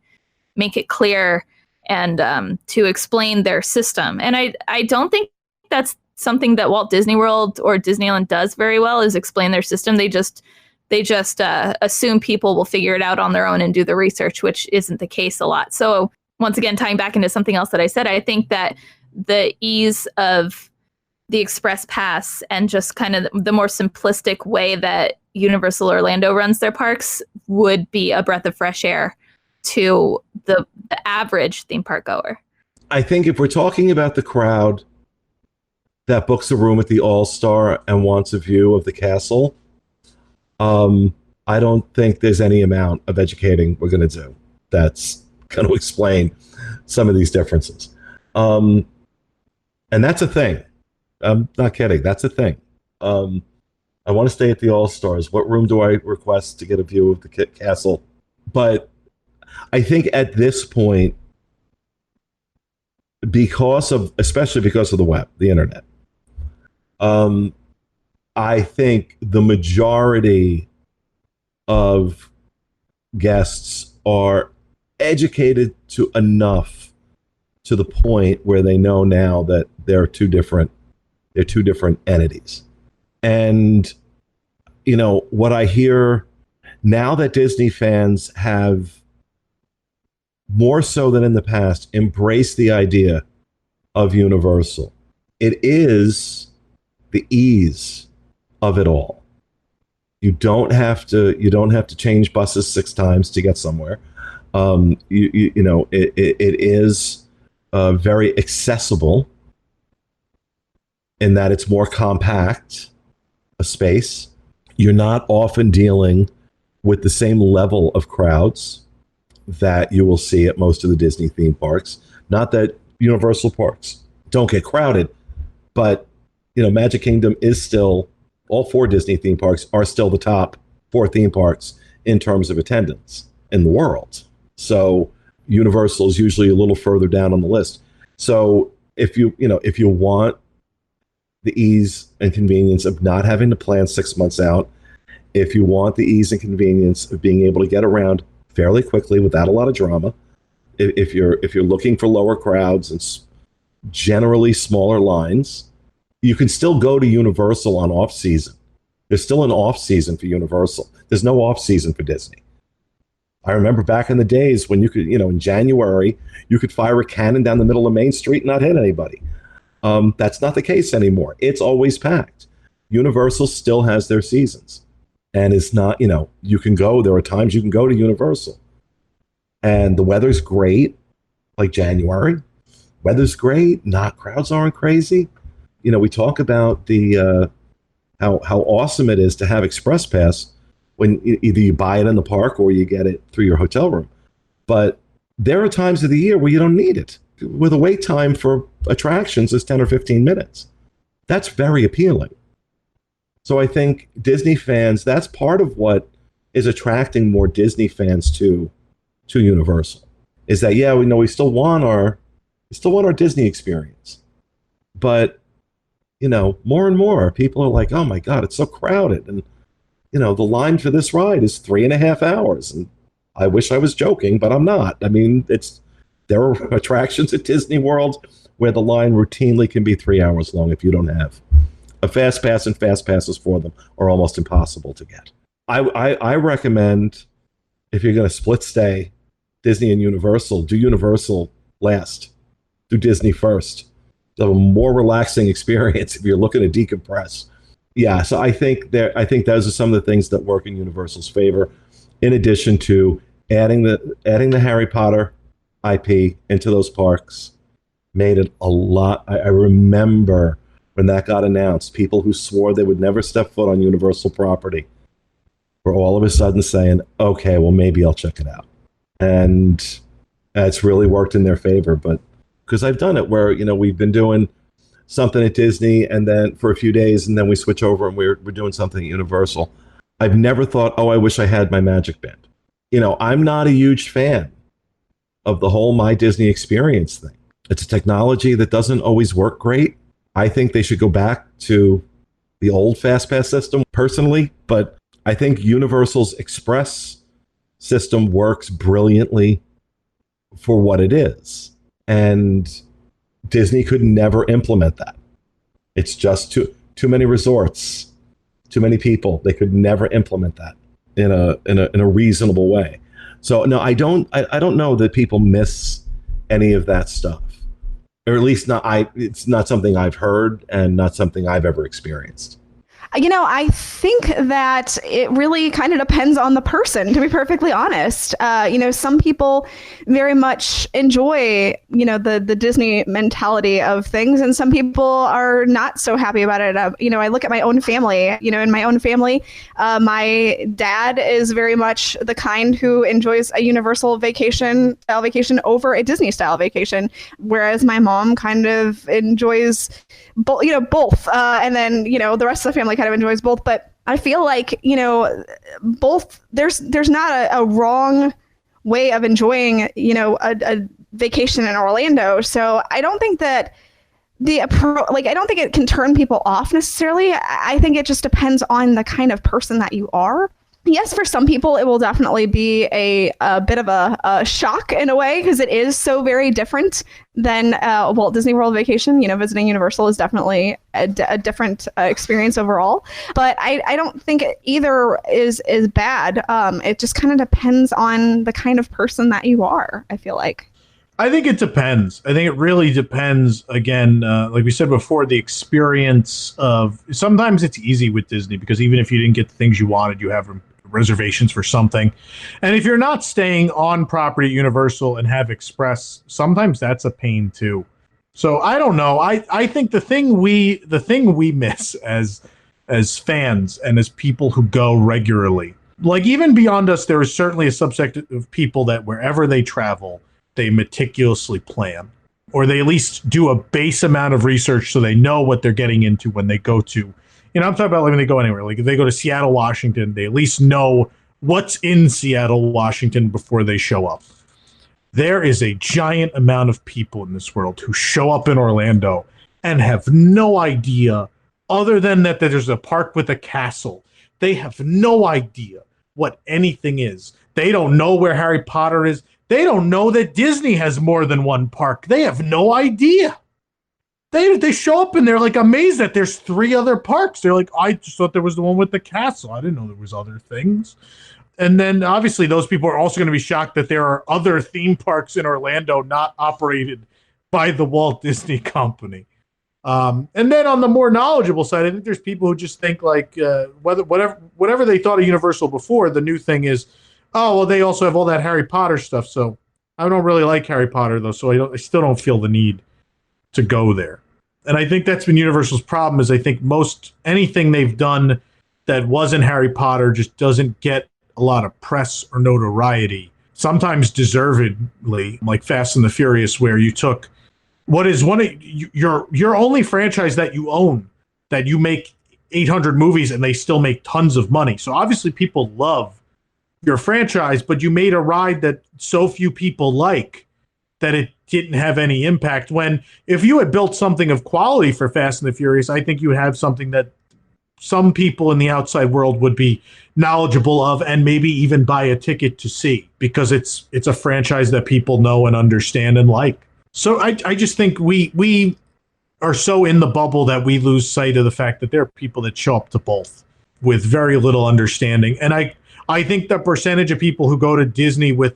make it clear and to explain their system. And I don't think that's something that Walt Disney World or Disneyland does very well, is explain their system. They just assume people will figure it out on their own and do the research, which isn't the case a lot. So once again, tying back into something else that I said, I think that the ease of the Express Pass and just kind of the more simplistic way that Universal Orlando runs their parks would be a breath of fresh air to the average theme park goer. I think if we're talking about the crowd that books a room at the All-Star and wants a view of the castle, I don't think there's any amount of educating we're going to do that's going to explain some of these differences. And that's a thing. I'm not kidding. That's a thing. I want to stay at the All-Stars. What room do I request to get a view of the castle? But I think at this point, especially because of the web, the internet, I think the majority of guests are educated to enough to the point where they know now that they're two different entities. And what I hear now, that Disney fans have, more so than in the past, embraced the idea of Universal. It is the ease of it all. You don't have to change buses 6 times to get somewhere. It is very accessible in that it's more compact a space. You're not often dealing with the same level of crowds that you will see at most of the Disney theme parks. Not that Universal parks don't get crowded, but Magic Kingdom is still, all 4 Disney theme parks are still the top 4 theme parks in terms of attendance in the world. So Universal is usually a little further down on the list. So if you want the ease and convenience of not having to plan 6 months out, if you want the ease and convenience of being able to get around fairly quickly without a lot of drama, if you're looking for lower crowds and generally smaller lines, you can still go to Universal on off season. There's still an off season for Universal. There's no off season for Disney. I remember back in the days when you could, in January, you could fire a cannon down the middle of Main Street and not hit anybody. That's not the case anymore. It's always packed. Universal still has their seasons, and it's not, you can go, there are times you can go to Universal and the weather's great, like January. Weather's great, crowds aren't crazy. We talk about the how awesome it is to have Express Pass when either you buy it in the park or you get it through your hotel room. But there are times of the year where you don't need it, where the wait time for attractions is 10 or 15 minutes. That's very appealing. So I think Disney fans, that's part of what is attracting more Disney fans to Universal, is that, we still want our Disney experience. But more and more people are like, oh my God, it's so crowded. And, the line for this ride is 3.5 hours. And I wish I was joking, but I'm not. I mean, there are attractions at Disney World where the line routinely can be 3 hours long if you don't have a fast pass, and fast passes for them are almost impossible to get. I recommend, if you're going to split stay Disney and Universal, do Universal last. Do Disney first. A more relaxing experience if you're looking to decompress. Yeah, so I think those are some of the things that work in Universal's favor, in addition to adding the Harry Potter IP into those parks. Made it a lot. I remember when that got announced, people who swore they would never step foot on Universal property were all of a sudden saying, okay, well, maybe I'll check it out. And it's really worked in their favor. But because I've done it where, we've been doing something at Disney and then for a few days, and then we switch over and we're doing something at Universal. I've never thought, oh, I wish I had my Magic Band. I'm not a huge fan of the whole My Disney Experience thing. It's a technology that doesn't always work great. I think they should go back to the old FastPass system personally, but I think Universal's Express system works brilliantly for what it is. And Disney could never implement that. It's just too many resorts, too many people. They could never implement that in a reasonable way. So no, I don't know that people miss any of that stuff. Or at least it's not something I've heard and not something I've ever experienced. I think that it really kind of depends on the person, to be perfectly honest. Some people very much enjoy, the Disney mentality of things, and some people are not so happy about it. I look at my own family, in my own family, my dad is very much the kind who enjoys a Universal style vacation over a Disney style vacation, whereas my mom kind of enjoys both. And then, the rest of the family kind of enjoys both. But I feel like, both, there's not a wrong way of enjoying, a vacation in Orlando. So I don't think that I don't think it can turn people off necessarily. I think it just depends on the kind of person that you are. Yes, for some people, it will definitely be a bit of a shock in a way, because it is so very different than Walt Disney World vacation. Visiting Universal is definitely a different experience overall. But I don't think either is bad. It just kind of depends on the kind of person that you are, I feel like. I think it depends. I think it really depends. Again, like we said before, the experience of sometimes it's easy with Disney because even if you didn't get the things you wanted, you have reservations for something. And if you're not staying on property at Universal and have Express, sometimes that's a pain too. So I don't know. I think the thing we miss as fans and as people who go regularly, like even beyond us, there is certainly a subset of people that wherever they travel, they meticulously plan, or they at least do a base amount of research so they know what they're getting into when they go to, I'm talking about like when they go anywhere. Like if they go to Seattle, Washington, they at least know what's in Seattle, Washington before they show up. There is a giant amount of people in this world who show up in Orlando and have no idea, other than that there's a park with a castle. They have no idea what anything is. They don't know where Harry Potter is. They don't know that Disney has more than one park. They have no idea. They show up and they're like amazed that there's 3 other parks. They're like, I just thought there was the one with the castle. I didn't know there was other things. And then obviously those people are also going to be shocked that there are other theme parks in Orlando not operated by the Walt Disney Company. And then on the more knowledgeable side, I think there's people who just think like whatever they thought of Universal before, the new thing is, oh, well, they also have all that Harry Potter stuff. So I don't really like Harry Potter, though, so I still don't feel the need to go there. And I think that's been Universal's problem, is I think most anything they've done that wasn't Harry Potter just doesn't get a lot of press or notoriety, sometimes deservedly, like Fast and the Furious, where you took what is one of your only franchise that you own, that you make 800 movies and they still make tons of money. So obviously people love your franchise, but you made a ride that so few people like that it didn't have any impact. When if you had built something of quality for Fast and the Furious, I think you would have something that some people in the outside world would be knowledgeable of and maybe even buy a ticket to see, because it's a franchise that people know and understand and like. So I just think we are so in the bubble that we lose sight of the fact that there are people that show up to both with very little understanding. And I think the percentage of people who go to Disney with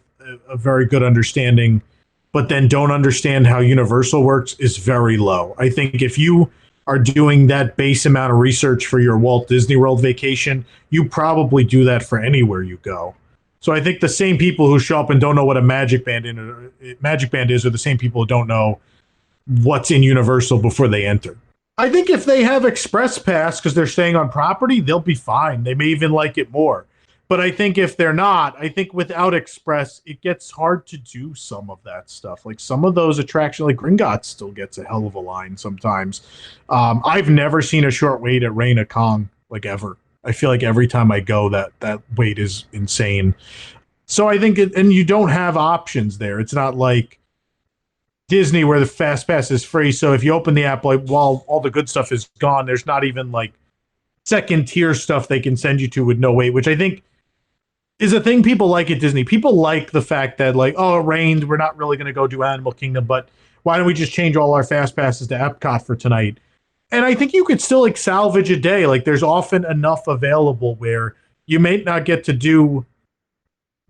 a very good understanding but then don't understand how Universal works is very low. I think if you are doing that base amount of research for your Walt Disney World vacation, you probably do that for anywhere you go. So I think the same people who show up and don't know what a Magic Band is are the same people who don't know what's in Universal before they enter. I think if they have Express Pass because they're staying on property, they'll be fine. They may even like it more. But I think if they're not, I think without Express, it gets hard to do some of that stuff. Like some of those attractions, like Gringotts still gets a hell of a line sometimes. I've never seen a short wait at Reign of Kong, like ever. I feel like every time I go, that wait is insane. So I think, and you don't have options there. It's not like Disney where the Fast Pass is free. So if you open the app, like while all the good stuff is gone, there's not even like second tier stuff they can send you to with no wait, which I think is a thing people like at Disney. People like the fact that like, oh, it rained, we're not really going to go do Animal Kingdom, but why don't we just change all our Fast Passes to Epcot for tonight? And I think you could still like salvage a day. Like there's often enough available where you may not get to do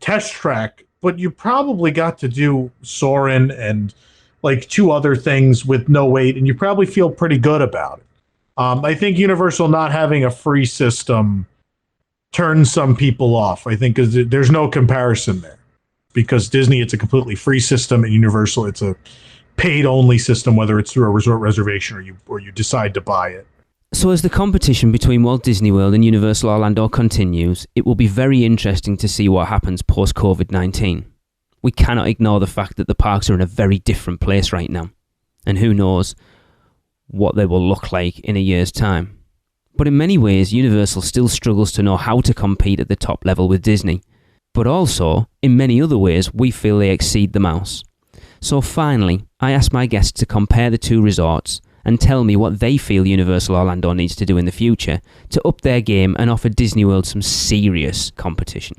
Test Track, but you probably got to do Soarin' and like 2 other things with no wait, and you probably feel pretty good about it. I think Universal not having a free system turns some people off. I think because there's no comparison there. Because Disney, it's a completely free system, and Universal, it's a paid-only system, whether it's through a resort reservation or you decide to buy it. So as the competition between Walt Disney World and Universal Orlando continues, it will be very interesting to see what happens post-COVID-19. We cannot ignore the fact that the parks are in a very different place right now, and who knows what they will look like in a year's time. But in many ways, Universal still struggles to know how to compete at the top level with Disney. But also, in many other ways, we feel they exceed the mouse. So finally, I asked my guests to compare the 2 resorts and tell me what they feel Universal Orlando needs to do in the future to up their game and offer Disney World some serious competition.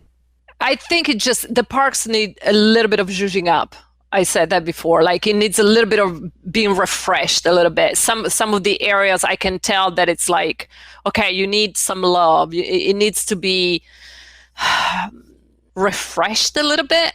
I think the parks need a little bit of zhuzhing up. I said that before. Like it needs a little bit of being refreshed a little bit. Some of the areas I can tell that it's like, okay, you need some love. It needs to be refreshed a little bit,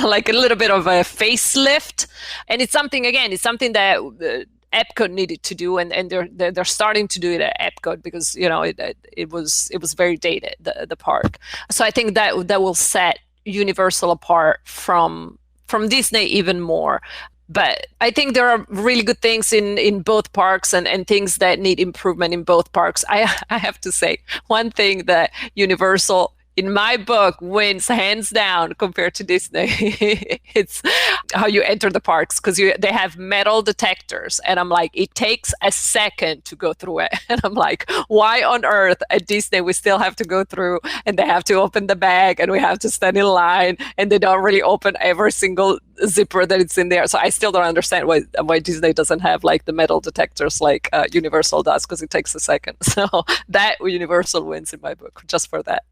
like a little bit of a facelift. And it's something that Epcot needed to do, and they're starting to do it at Epcot because it was very dated, the park. So I think that will set Universal apart from Disney even more. But I think there are really good things in both parks and things that need improvement in both parks. I have to say one thing that Universal, in my book, wins hands down compared to Disney. It's how you enter the parks, because they have metal detectors, and I'm like, it takes a second to go through it, and I'm like, why on earth at Disney we still have to go through, and they have to open the bag, and we have to stand in line, and they don't really open every single zipper that it's in there. So I still don't understand why Disney doesn't have like the metal detectors like Universal does, because it takes a second. So that Universal wins in my book just for that.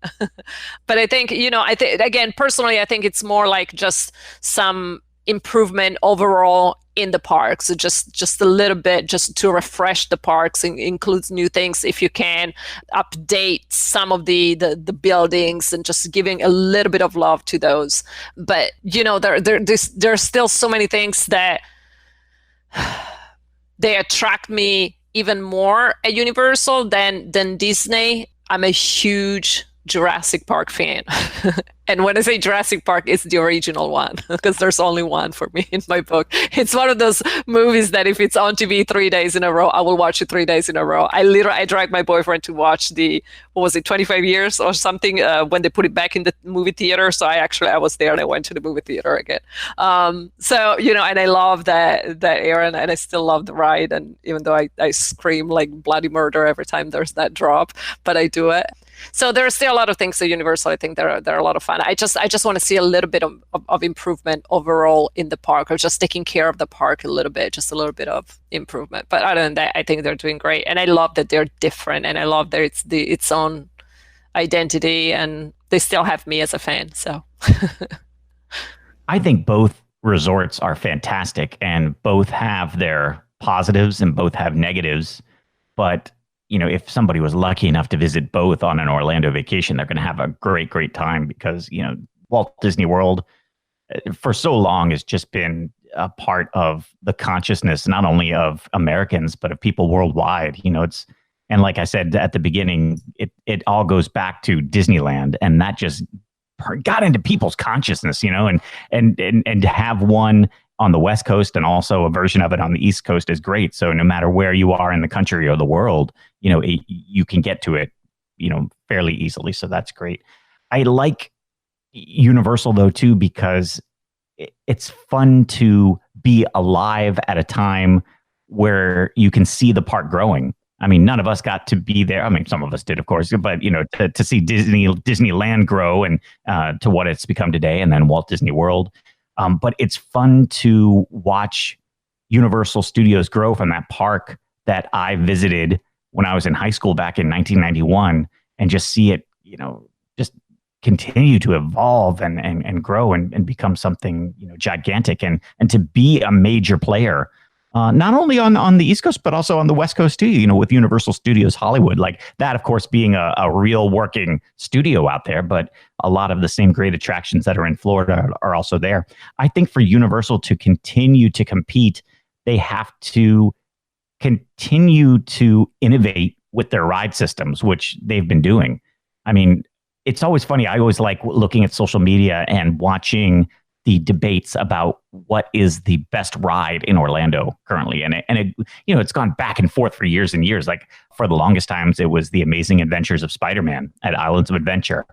But I think, again, personally, I think it's more like just some improvement overall in the parks. So just a little bit, just to refresh the parks, includes new things if you can, update some of the buildings, and just giving a little bit of love to those. But there's still so many things that they attract me even more at Universal than Disney. I'm a huge Jurassic Park fan. And when I say Jurassic Park, it's the original one, because there's only one for me in my book. It's one of those movies that if it's on TV 3 days in a row, I will watch it 3 days in a row. I dragged my boyfriend to watch 25 years or something, when they put it back in the movie theater. So I was there and I went to the movie theater again. And I love that era, and I still love the ride. And even though I scream like bloody murder every time there's that drop, but I do it. So there are still a lot of things at Universal. I think they're a lot of fun. I just want to see a little bit of improvement overall in the park, or just taking care of the park a little bit, just a little bit of improvement. But other than that, I think they're doing great. And I love that they're different, and I love that it's its own identity, and they still have me as a fan. So I think both resorts are fantastic, and both have their positives and both have negatives. But if somebody was lucky enough to visit both on an Orlando vacation, they're going to have a great, great time, because, Walt Disney World for so long has just been a part of the consciousness, not only of Americans, but of people worldwide. And like I said at the beginning, it all goes back to Disneyland, and that just got into people's consciousness, and to have one on the West Coast and also a version of it on the East Coast is great. So no matter where you are in the country or the world, you can get to it, fairly easily. So that's great. I like Universal though too, because it's fun to be alive at a time where you can see the park growing. I mean, none of us got to be there. I mean, some of us did, of course, but to see Disneyland grow and to what it's become today, and then Walt Disney World. But it's fun to watch Universal Studios grow from that park that I visited when I was in high school back in 1991, and just see it, just continue to evolve and grow and become something, gigantic, and to be a major player. Not only on the East Coast, but also on the West Coast too, with Universal Studios Hollywood, like that, of course, being a real working studio out there, but a lot of the same great attractions that are in Florida are also there. I think for Universal to continue to compete, they have to continue to innovate with their ride systems, which they've been doing. I mean, it's always funny. I always like looking at social media and watching the debates about what is the best ride in Orlando currently. And it's gone back and forth for years and years. Like for the longest times, it was the Amazing Adventures of Spider-Man at Islands of Adventure.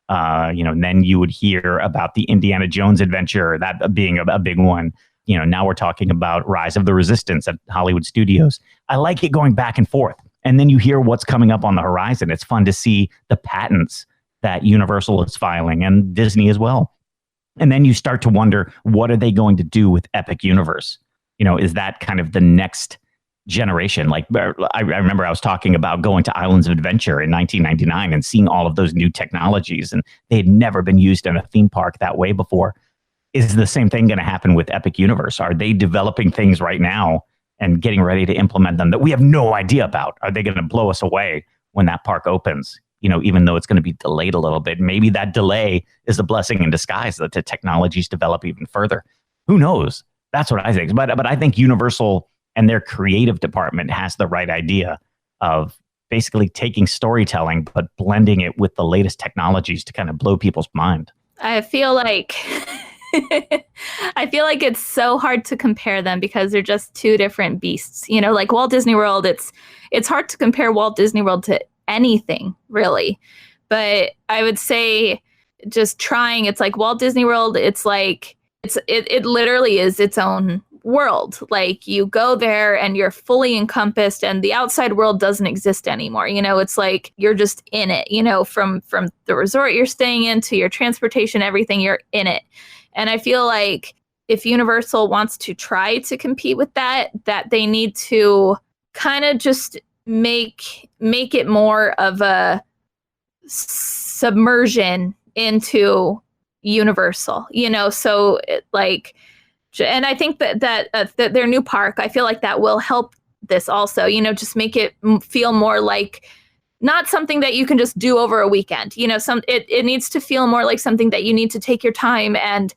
And then you would hear about the Indiana Jones Adventure, that being a big one. Now we're talking about Rise of the Resistance at Hollywood Studios. I like it going back and forth. And then you hear what's coming up on the horizon. It's fun to see the patents that Universal is filing, and Disney as well. And then you start to wonder, what are they going to do with Epic Universe? Is that kind of the next generation? Like I remember I was talking about going to Islands of Adventure in 1999 and seeing all of those new technologies, and they had never been used in a theme park that way before. Is the same thing going to happen with Epic Universe? Are they developing things right now and getting ready to implement them that we have no idea about? Are they going to blow us away when that park opens? Even though it's going to be delayed a little bit, maybe that delay is a blessing in disguise that the technologies develop even further. Who knows? That's what I think. But I think Universal and their creative department has the right idea of basically taking storytelling, but blending it with the latest technologies to kind of blow people's mind. I feel like it's so hard to compare them because they're just two different beasts. Like Walt Disney World, it's hard to compare Walt Disney World to anything really, but I would say just trying, it's like Walt Disney World, it's like it literally is its own world. Like you go there and you're fully encompassed, and the outside world doesn't exist anymore. It's like you're just in it, from the resort you're staying in to your transportation, everything, you're in it. And I feel like if Universal wants to try to compete with that they need to kind of just make it more of a submersion into Universal, so and I think that their new park, I feel like that will help this also, just make it feel more like not something that you can just do over a weekend, it needs to feel more like something that you need to take your time and,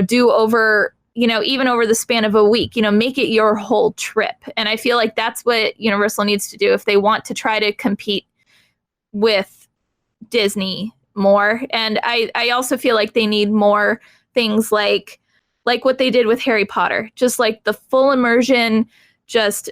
do over, even over the span of a week, make it your whole trip. And I feel like that's what Universal needs to do if they want to try to compete with Disney more. And I also feel like they need more things like what they did with Harry Potter, just like the full immersion, just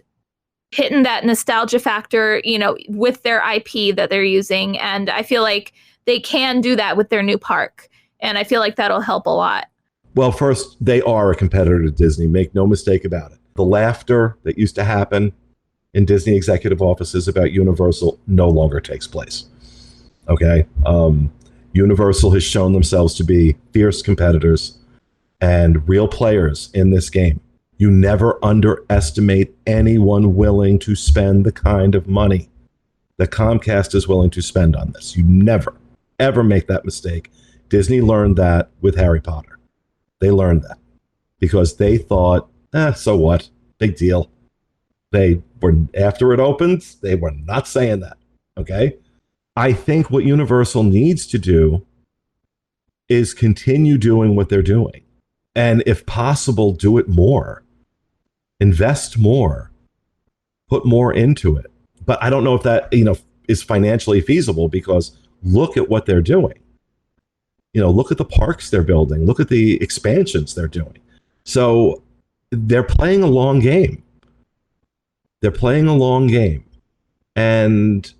hitting that nostalgia factor, with their IP that they're using. And I feel like they can do that with their new park. And I feel like that'll help a lot. Well, first, they are a competitor to Disney. Make no mistake about it. The laughter that used to happen in Disney executive offices about Universal no longer takes place. Okay? Universal has shown themselves to be fierce competitors and real players in this game. You never underestimate anyone willing to spend the kind of money that Comcast is willing to spend on this. You never, ever make that mistake. Disney learned that with Harry Potter. They learned that because they thought, so what? Big deal. They were, after it opens, they were not saying that. Okay? I think what Universal needs to do is continue doing what they're doing. And if possible, do it more. Invest more. Put more into it. But I don't know if that, is financially feasible because look at what they're doing. Look at the parks they're building. Look at the expansions they're doing. So they're playing a long game. They're playing a long game. And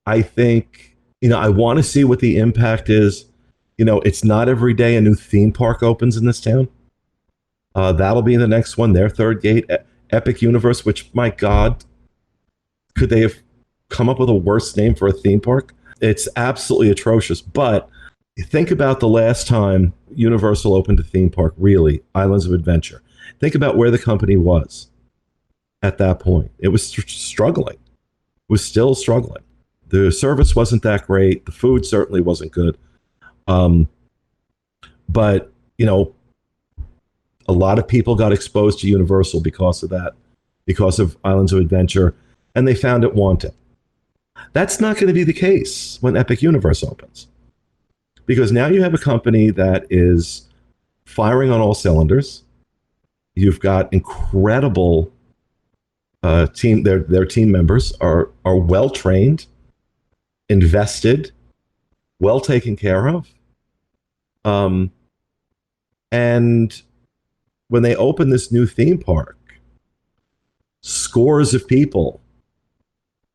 I think, I want to see what the impact is. It's not every day a new theme park opens in this town. That'll be the next one, their third gate, Epic Universe, which, my God, Could they have come up with a worse name for a theme park? It's absolutely atrocious. But think about the last time Universal opened a theme park, really, Islands of Adventure. Think about where the company was at that point. It was struggling. It was still struggling. The service wasn't that great. The food certainly wasn't good. But, you know, a lot of people got exposed to Universal because of that, because of Islands of Adventure, and they found it wanting. That's not going to be the case when Epic Universe opens, because now you have a company that is firing on all cylinders. You've got incredible team. Their team members are well trained, invested, well taken care of. And when they open this new theme park, scores of people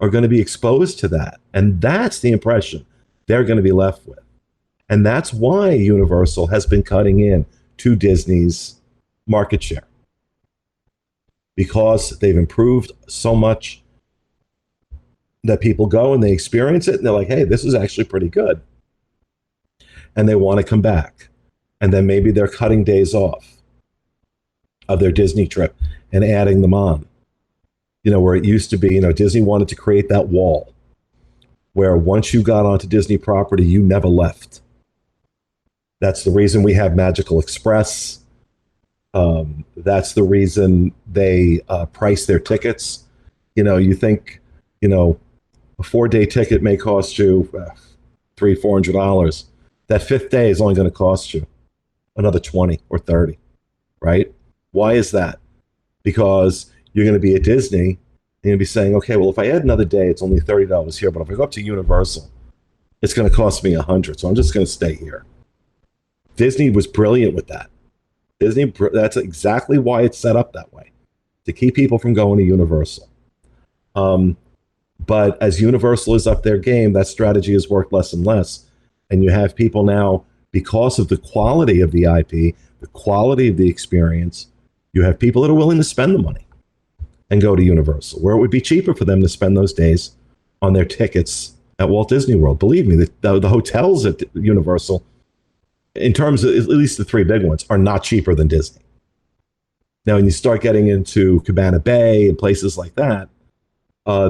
are going to be exposed to that. And that's the impression they're going to be left with. And that's why Universal has been cutting in to Disney's market share, because they've improved so much that people go and they experience it and they're like, hey, this is actually pretty good. And they want to come back. And then maybe they're cutting days off of their Disney trip and adding them on. You know, where it used to be, you know, Disney wanted to create that wall where once you got onto Disney property, you never left. That's the reason we have Magical Express. That's the reason they price their tickets. You know, you think, you know, a 4-day ticket may cost you $300-$400. That 5th day is only going to cost you another $20 or $30, right? Why is that? Because you're going to be at Disney and you're going to be saying, okay, well, if I add another day, it's only $30 here. But if I go up to Universal, it's going to cost me $100. So I'm just going to stay here. Disney was brilliant with that. That's exactly why it's set up that way, to keep people from going to Universal. But as Universal is up their game, that strategy has worked less and less. And you have people now, because of the quality of the IP, the quality of the experience, you have people that are willing to spend the money and go to Universal, where it would be cheaper for them to spend those days on their tickets at Walt Disney World. Believe me, the hotels at Universal, in terms of at least the 3 big ones, are not cheaper than Disney. Now, when you start getting into Cabana Bay and places like that,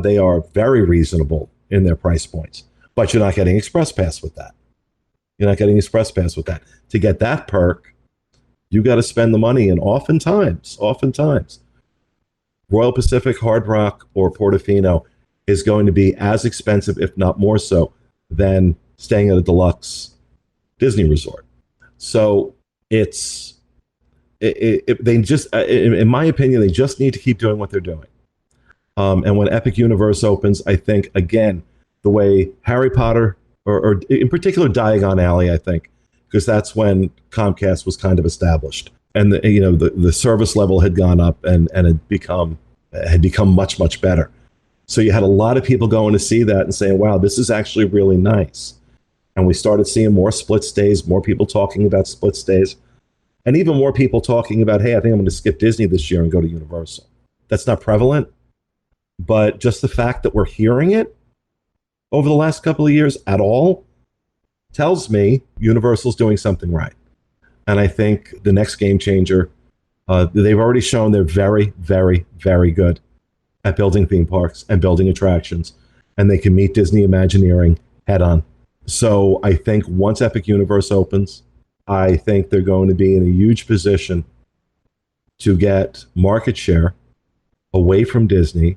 they are very reasonable in their price points. But you're not getting Express Pass with that. You're not getting Express Pass with that. To get that perk, you got to spend the money, and oftentimes, Royal Pacific, Hard Rock, or Portofino is going to be as expensive, if not more so, than staying at a deluxe Disney resort. So they just, in my opinion, they just need to keep doing what they're doing. And when Epic Universe opens, I think, again, the way Harry Potter, or in particular Diagon Alley, I think, because that's when Comcast was kind of established, and the service level had gone up and had become much, much better. So you had a lot of people going to see that and saying, wow, this is actually really nice. And we started seeing more split stays, more people talking about split stays, and even more people talking about, hey, I think I'm going to skip Disney this year and go to Universal. That's not prevalent, but just the fact that we're hearing it over the last couple of years at all tells me Universal's doing something right. And I think the next game changer, they've already shown they're very, very, very good at building theme parks and building attractions, and they can meet Disney Imagineering head on. So I think once Epic Universe opens, I think they're going to be in a huge position to get market share away from Disney.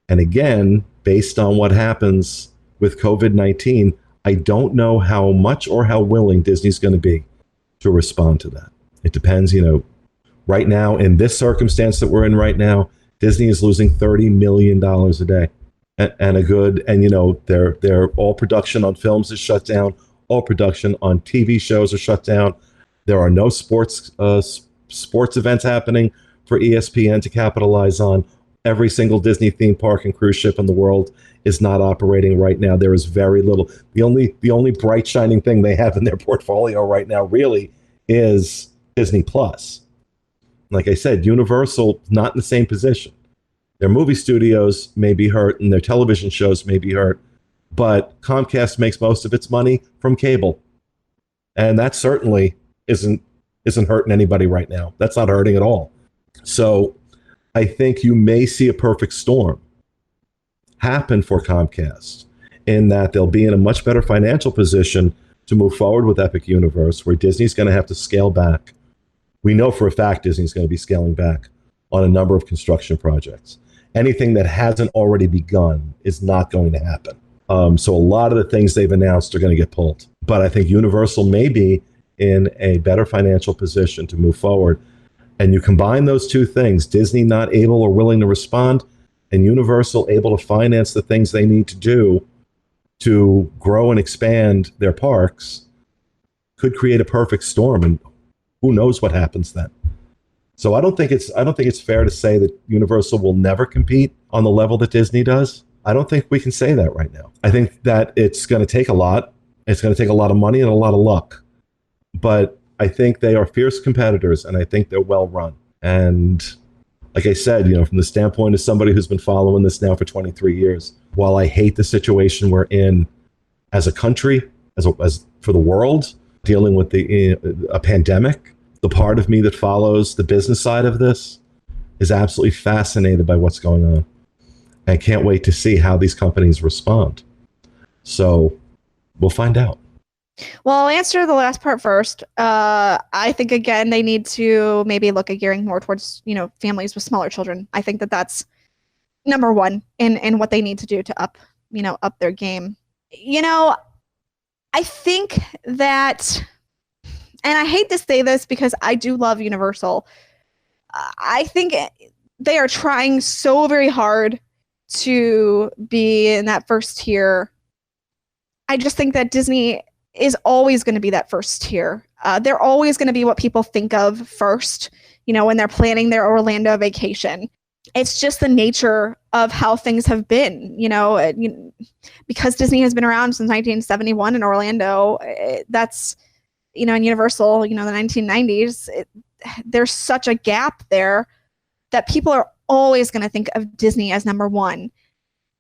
And again, based on what happens with COVID-19, I don't know how much or how willing Disney's going to be to respond to that. It depends, right now, in this circumstance that we're in right now, Disney is losing $30 million a day. Their all production on films is shut down. All production on TV shows are shut down. There are no sports events happening for ESPN to capitalize on. Every single Disney theme park and cruise ship in the world is not operating right now. There is very little. The only bright shining thing they have in their portfolio right now really is Disney Plus. Like I said, Universal not in the same position. Their movie studios may be hurt and their television shows may be hurt, but Comcast makes most of its money from cable. And that certainly isn't hurting anybody right now. That's not hurting at all. So I think you may see a perfect storm happen for Comcast in that they'll be in a much better financial position to move forward with Epic Universe, where Disney's going to have to scale back. We know for a fact Disney's going to be scaling back on a number of construction projects. Anything that hasn't already begun is not going to happen. So a lot of the things they've announced are going to get pulled. But I think Universal may be in a better financial position to move forward. And you combine those two things, Disney not able or willing to respond, and Universal able to finance the things they need to do to grow and expand their parks, could create a perfect storm, and who knows what happens then. So I don't think it's fair to say that Universal will never compete on the level that Disney does. I don't think we can say that right now. I think that it's going to take a lot. It's going to take a lot of money and a lot of luck. But I think they are fierce competitors, and I think they're well run. And like I said, from the standpoint of somebody who's been following this now for 23 years, while I hate the situation we're in as a country, as for the world, dealing with a pandemic, the part of me that follows the business side of this is absolutely fascinated by what's going on. And can't wait to see how these companies respond. So we'll find out. Well, I'll answer the last part first. I think, again, they need to maybe look at gearing more towards, families with smaller children. I think that that's number one in what they need to do to up their game. I think that, and I hate to say this because I do love Universal, I think they are trying so very hard to be in that first tier. I just think that Disney is always going to be that first tier. They're always going to be what people think of first, when they're planning their Orlando vacation. It's just the nature of how things have been, because Disney has been around since 1971 in Orlando. That's, in Universal, the 1990s, there's such a gap there that people are always going to think of Disney as number one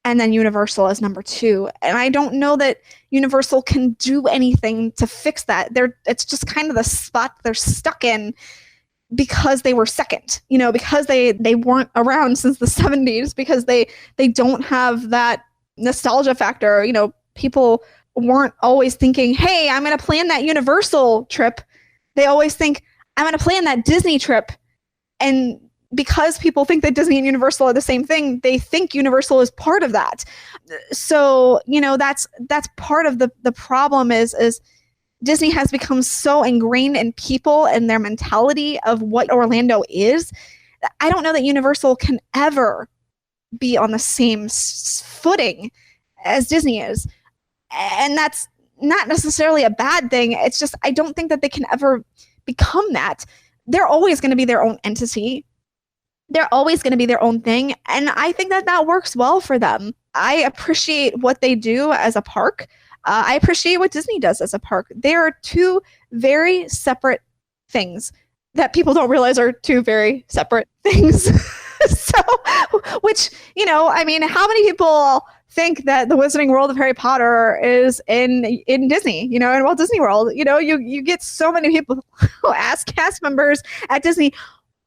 and then Universal as number two. And I don't know that Universal can do anything to fix that. It's just kind of the spot they're stuck in because they were second, because they weren't around since the 70s, because they don't have that nostalgia factor. People weren't always thinking, hey, I'm going to plan that Universal trip. They always think, I'm going to plan that Disney trip. And because people think that Disney and Universal are the same thing, they think Universal is part of that. So, that's part of the problem is Disney has become so ingrained in people and their mentality of what Orlando is. I don't know that Universal can ever be on the same footing as Disney is. And that's not necessarily a bad thing. It's just, I don't think that they can ever become that. They're always going to be their own entity. They're always going to be their own thing. And I think that works well for them. I appreciate what they do as a park. I appreciate what Disney does as a park. They are two very separate things that people don't realize are two very separate things. So, which, how many people think that the Wizarding World of Harry Potter is in Disney, in Walt Disney World? You get so many people who ask cast members at Disney,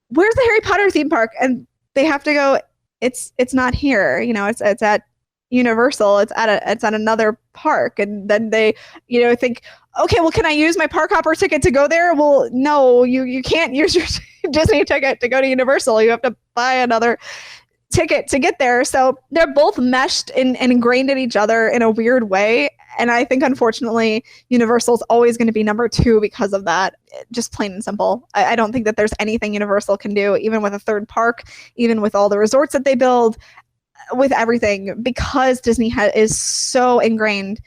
where's the Harry Potter theme park? And they have to go, it's not here. It's at Universal. It's at another park. And then they, think, okay, well, can I use my park hopper ticket to go there? Well, no, you can't use your Disney ticket to go to Universal. You have to buy another ticket to get there. So they're both meshed and ingrained in each other in a weird way. And I think, unfortunately, Universal is always going to be number two because of that. Just plain and simple. I don't think that there's anything Universal can do, even with a third park, even with all the resorts that they build, with everything, because Disney is so ingrained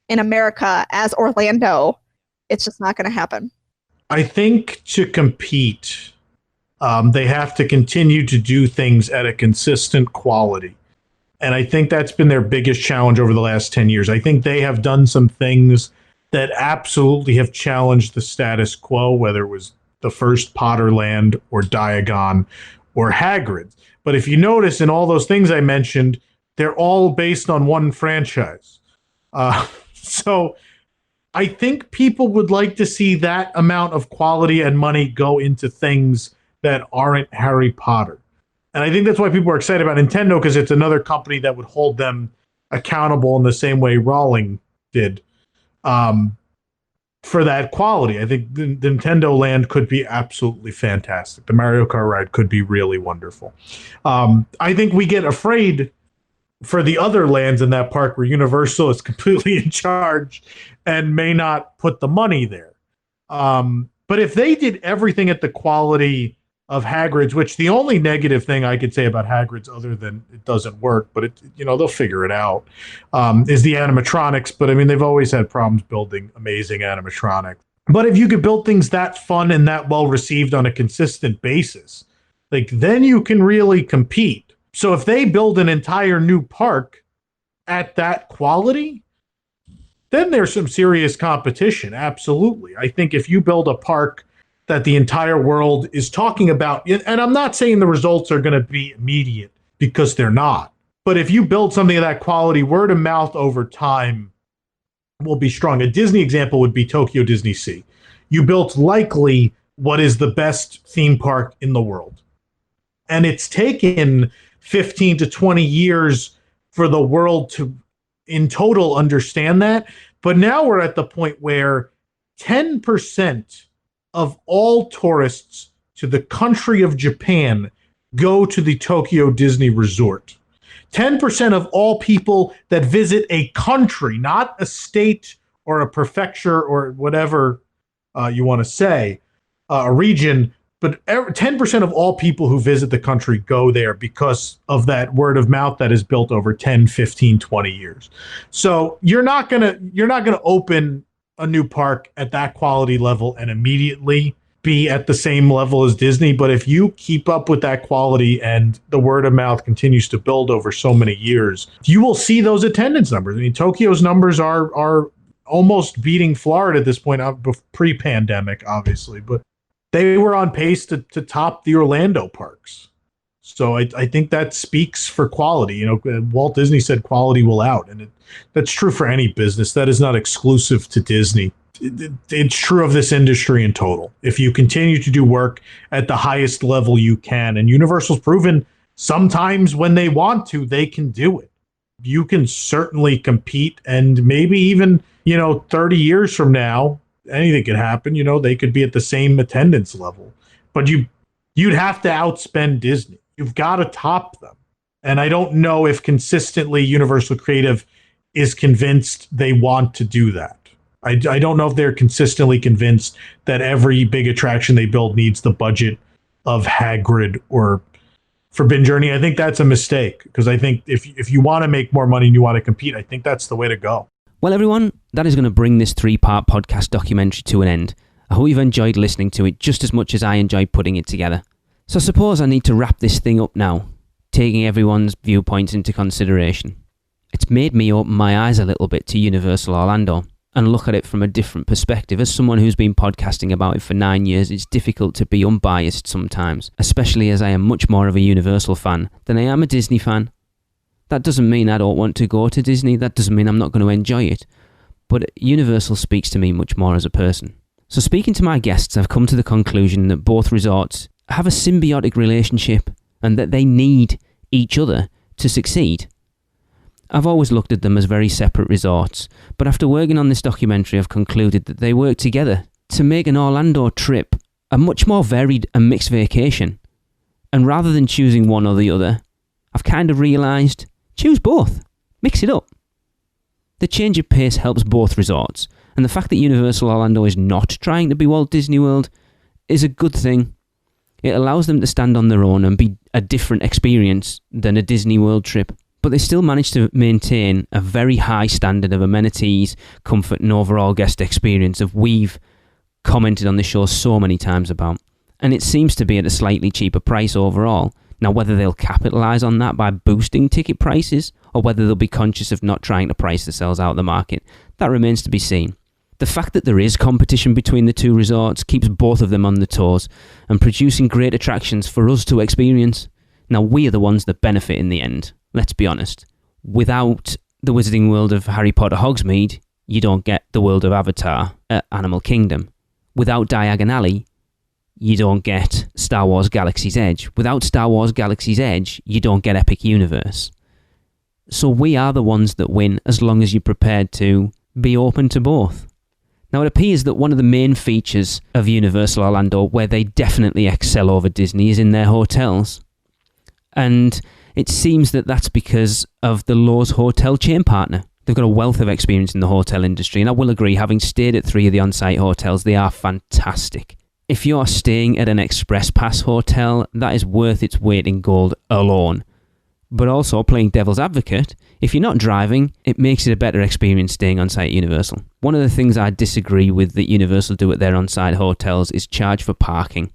in America as Orlando. It's just not going to happen. I think to compete, they have to continue to do things at a consistent quality. And I think that's been their biggest challenge over the last 10 years. I think they have done some things that absolutely have challenged the status quo, whether it was the first Potterland or Diagon or Hagrid's. But if you notice in all those things I mentioned, they're all based on one franchise. So I think people would like to see that amount of quality and money go into things that aren't Harry Potter. And I think that's why people are excited about Nintendo, because it's another company that would hold them accountable in the same way Rowling did for that quality. I think the Nintendo Land could be absolutely fantastic. The Mario Kart ride could be really wonderful. I think we get afraid for the other lands in that park where Universal is completely in charge and may not put the money there. But if they did everything at the quality of Hagrid's, which the only negative thing I could say about Hagrid's, other than it doesn't work, but they'll figure it out, is the animatronics. But I mean, they've always had problems building amazing animatronics. But if you could build things that fun and that well received on a consistent basis, like, then you can really compete. So if they build an entire new park at that quality, then there's some serious competition. Absolutely. I think if you build a park that the entire world is talking about, and I'm not saying the results are going to be immediate, because they're not, but if you build something of that quality, word of mouth over time will be strong. A Disney example would be Tokyo Disney Sea. You built likely what is the best theme park in the world. And it's taken 15 to 20 years for the world to, in total, understand that. But now we're at the point where 10% of all tourists to the country of Japan go to the Tokyo Disney Resort. 10% of all people that visit a country, not a state or a prefecture or whatever you want to say, a region, but 10% of all people who visit the country go there because of that word of mouth that is built over 10, 15, 20 years. So you're not going to open a new park at that quality level and immediately be at the same level as Disney. But if you keep up with that quality and the word of mouth continues to build over so many years, you will see those attendance numbers. I mean, Tokyo's numbers are almost beating Florida at this point, pre-pandemic, obviously, but they were on pace to top the Orlando parks. So I think that speaks for quality. Walt Disney said quality will out, and that's true for any business. That is not exclusive to Disney. It's true of this industry in total. If you continue to do work at the highest level you can, and Universal's proven sometimes when they want to, they can do it. You can certainly compete, and maybe even 30 years from now, anything could happen. They could be at the same attendance level, but you'd have to outspend Disney. You've got to top them. And I don't know if consistently Universal Creative is convinced they want to do that. I don't know if they're consistently convinced that every big attraction they build needs the budget of Hagrid or Forbidden Journey. I think that's a mistake, because I think if you want to make more money and you want to compete, I think that's the way to go. Well, everyone, that is going to bring this 3-part podcast documentary to an end. I hope you've enjoyed listening to it just as much as I enjoyed putting it together. So I suppose I need to wrap this thing up now, taking everyone's viewpoints into consideration. It's made me open my eyes a little bit to Universal Orlando and look at it from a different perspective. As someone who's been podcasting about it for 9 years, it's difficult to be unbiased sometimes, especially as I am much more of a Universal fan than I am a Disney fan. That doesn't mean I don't want to go to Disney. That doesn't mean I'm not going to enjoy it. But Universal speaks to me much more as a person. So speaking to my guests, I've come to the conclusion that both resorts have a symbiotic relationship and that they need each other to succeed. I've always looked at them as very separate resorts, but after working on this documentary, I've concluded that they work together to make an Orlando trip a much more varied and mixed vacation. And rather than choosing one or the other, I've kind of realised, choose both. Mix it up. The change of pace helps both resorts, and the fact that Universal Orlando is not trying to be Walt Disney World is a good thing. It allows them to stand on their own and be a different experience than a Disney World trip, but they still manage to maintain a very high standard of amenities, comfort and overall guest experience that we've commented on the show so many times about. And it seems to be at a slightly cheaper price overall. Now, whether they'll capitalise on that by boosting ticket prices, or whether they'll be conscious of not trying to price themselves out of the market, that remains to be seen. The fact that there is competition between the two resorts keeps both of them on the toes and producing great attractions for us to experience. Now, we are the ones that benefit in the end, let's be honest. Without the Wizarding World of Harry Potter Hogsmeade, you don't get the world of Avatar at Animal Kingdom. Without Diagon Alley, you don't get Star Wars Galaxy's Edge. Without Star Wars Galaxy's Edge, you don't get Epic Universe. So we are the ones that win as long as you're prepared to be open to both. Now, it appears that one of the main features of Universal Orlando, where they definitely excel over Disney, is in their hotels. And it seems that that's because of the Lowe's hotel chain partner. They've got a wealth of experience in the hotel industry, and I will agree, having stayed at 3 of the on-site hotels, they are fantastic. If you're staying at an Express Pass hotel, that is worth its weight in gold alone. But also, playing devil's advocate, if you're not driving, it makes it a better experience staying on-site at Universal. One of the things I disagree with that Universal do at their on-site hotels is charge for parking.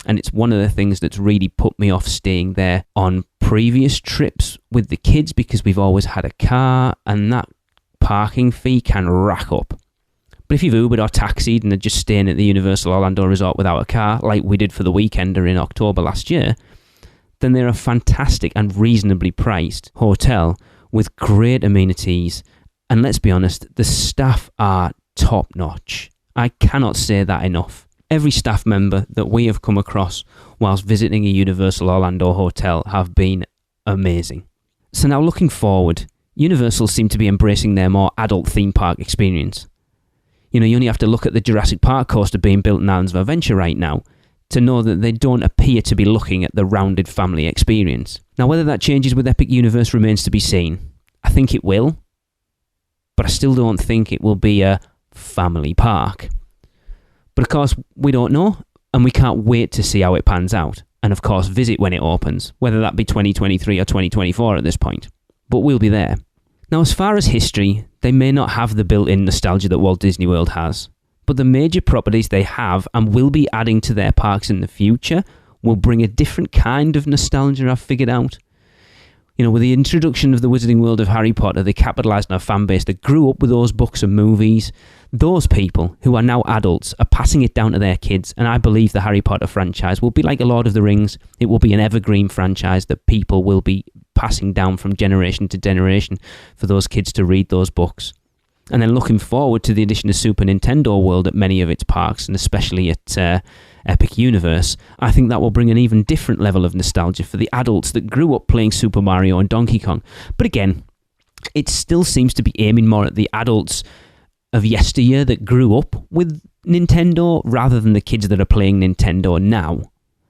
And it's one of the things that's really put me off staying there on previous trips with the kids, because we've always had a car and that parking fee can rack up. But if you've Ubered or taxied and are just staying at the Universal Orlando Resort without a car, like we did for the Weekender in October last year, then they're a fantastic and reasonably priced hotel with great amenities. And let's be honest, the staff are top-notch. I cannot say that enough. Every staff member that we have come across whilst visiting a Universal Orlando hotel have been amazing. So now, looking forward, Universal seem to be embracing their more adult theme park experience. You know, you only have to look at the Jurassic Park coaster being built in Islands of Adventure right now to know that they don't appear to be looking at the rounded family experience. Now, whether that changes with Epic Universe remains to be seen. I think it will, but I still don't think it will be a family park. But of course, we don't know, and we can't wait to see how it pans out. And of course, visit when it opens, whether that be 2023 or 2024 at this point. But we'll be there. Now, as far as history, they may not have the built-in nostalgia that Walt Disney World has, but the major properties they have and will be adding to their parks in the future will bring a different kind of nostalgia, I've figured out. You know, with the introduction of the Wizarding World of Harry Potter, they capitalised on a fan base that grew up with those books and movies. Those people, who are now adults, are passing it down to their kids, and I believe the Harry Potter franchise will be like a Lord of the Rings. It will be an evergreen franchise that people will be passing down from generation to generation for those kids to read those books. And then looking forward to the addition of Super Nintendo World at many of its parks, and especially at Epic Universe, I think that will bring an even different level of nostalgia for the adults that grew up playing Super Mario and Donkey Kong. But again, it still seems to be aiming more at the adults of yesteryear that grew up with Nintendo rather than the kids that are playing Nintendo now.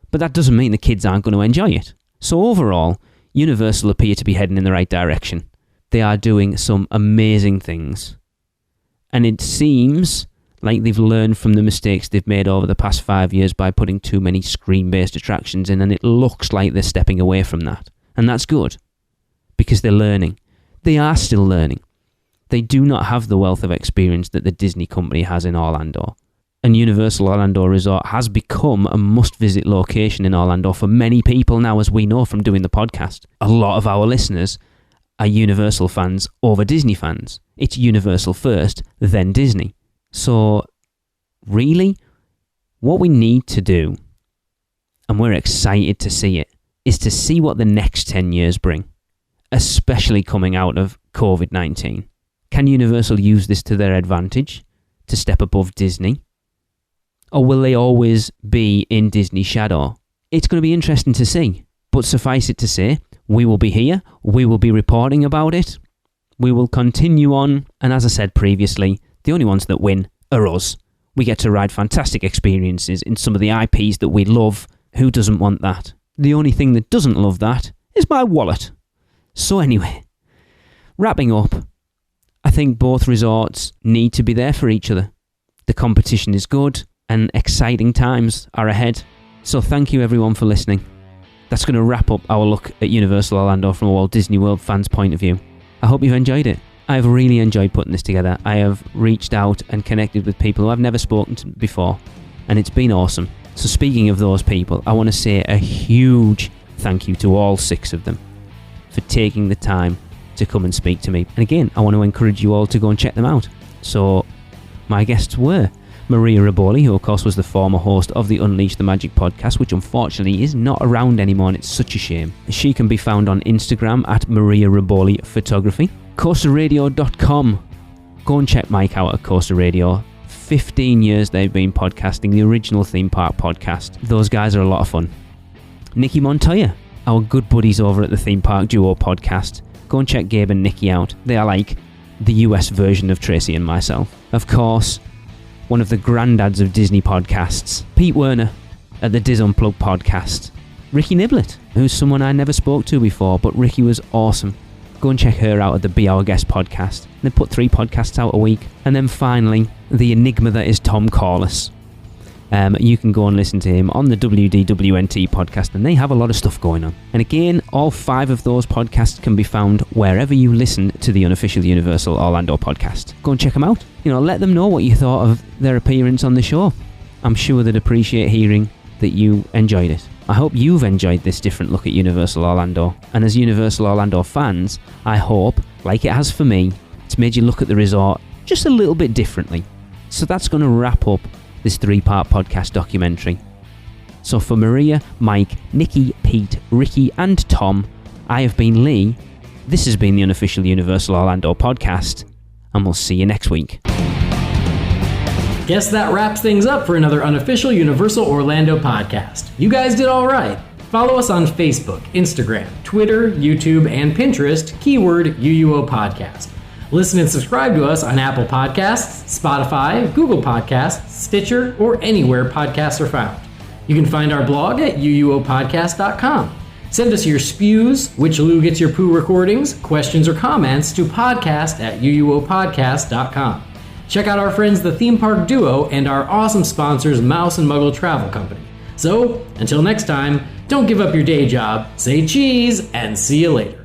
But that doesn't mean the kids aren't going to enjoy it. So overall, Universal appear to be heading in the right direction. They are doing some amazing things. And it seems like they've learned from the mistakes they've made over the past 5 years by putting too many screen-based attractions in, and it looks like they're stepping away from that. And that's good, because they're learning. They are still learning. They do not have the wealth of experience that the Disney company has in Orlando. And Universal Orlando Resort has become a must-visit location in Orlando for many people now, as we know from doing the podcast. A lot of our listeners are Universal fans over Disney fans. It's Universal first, then Disney. So, really, what we need to do, and we're excited to see it, is to see what the next 10 years bring, especially coming out of COVID-19. Can Universal use this to their advantage, to step above Disney? Or will they always be in Disney's shadow? It's going to be interesting to see. But suffice it to say, we will be here, we will be reporting about it, we will continue on, and as I said previously, the only ones that win are us. We get to ride fantastic experiences in some of the IPs that we love. Who doesn't want that? The only thing that doesn't love that is my wallet. So anyway, wrapping up, I think both resorts need to be there for each other. The competition is good, and exciting times are ahead. So thank you everyone for listening. That's going to wrap up our look at Universal Orlando from a Walt Disney World fan's point of view. I hope you've enjoyed it. I've really enjoyed putting this together. I have reached out and connected with people who I've never spoken to before, and it's been awesome. So speaking of those people, I want to say a huge thank you to all 6 of them for taking the time to come and speak to me. And again, I want to encourage you all to go and check them out. So My guests were Maria Riboli, who of course was the former host of the Unleash the Magic podcast, which unfortunately is not around anymore, and it's such a shame. She can be found on Instagram at Maria Riboli Photography. CoasterRadio.com. Go and check Mike out at Coaster Radio. 15 years they've been podcasting, the original theme park podcast. Those guys are a lot of fun. Nikki Montoya, our good buddies over at the Theme Park Duo podcast. Go and check Gabe and Nikki out. They are like the US version of Tracy and myself. Of course, one of the granddads of Disney podcasts, Pete Werner at the DisUnplugged podcast. Rikki Niblett, who's someone I never spoke to before, but Rikki was awesome. Go and check her out at the Be Our Guest podcast. They put 3 podcasts out a week. And then finally, the enigma that is Tom Corless. You can go and listen to him on the WDWNT podcast, and they have a lot of stuff going on. And again, all 5 of those podcasts can be found wherever you listen to the Unofficial Universal Orlando podcast. Go and check them out. Let them know what you thought of their appearance on the show. I'm sure they'd appreciate hearing that you enjoyed it. I hope you've enjoyed this different look at Universal Orlando. And as Universal Orlando fans, I hope, like it has for me, it's made you look at the resort just a little bit differently. So that's going to wrap up this 3-part podcast documentary. So for Maria, Mike, Nikki, Pete, Rikki and Tom, I have been Lee. This has been the Unofficial Universal Orlando podcast, and we'll see you next week. Guess that wraps things up for another Unofficial Universal Orlando podcast. You guys did all right. Follow us on Facebook, Instagram, Twitter, YouTube, and Pinterest, keyword UUO Podcast. Listen and subscribe to us on Apple Podcasts, Spotify, Google Podcasts, Stitcher, or anywhere podcasts are found. You can find our blog at uuopodcast.com. Send us your spews, which Lou gets your poo recordings, questions, or comments to podcast@uuopodcast.com. Check out our friends the Theme Park Duo and our awesome sponsors Mouse and Muggle Travel Company. So, until next time, don't give up your day job, say cheese, and see you later.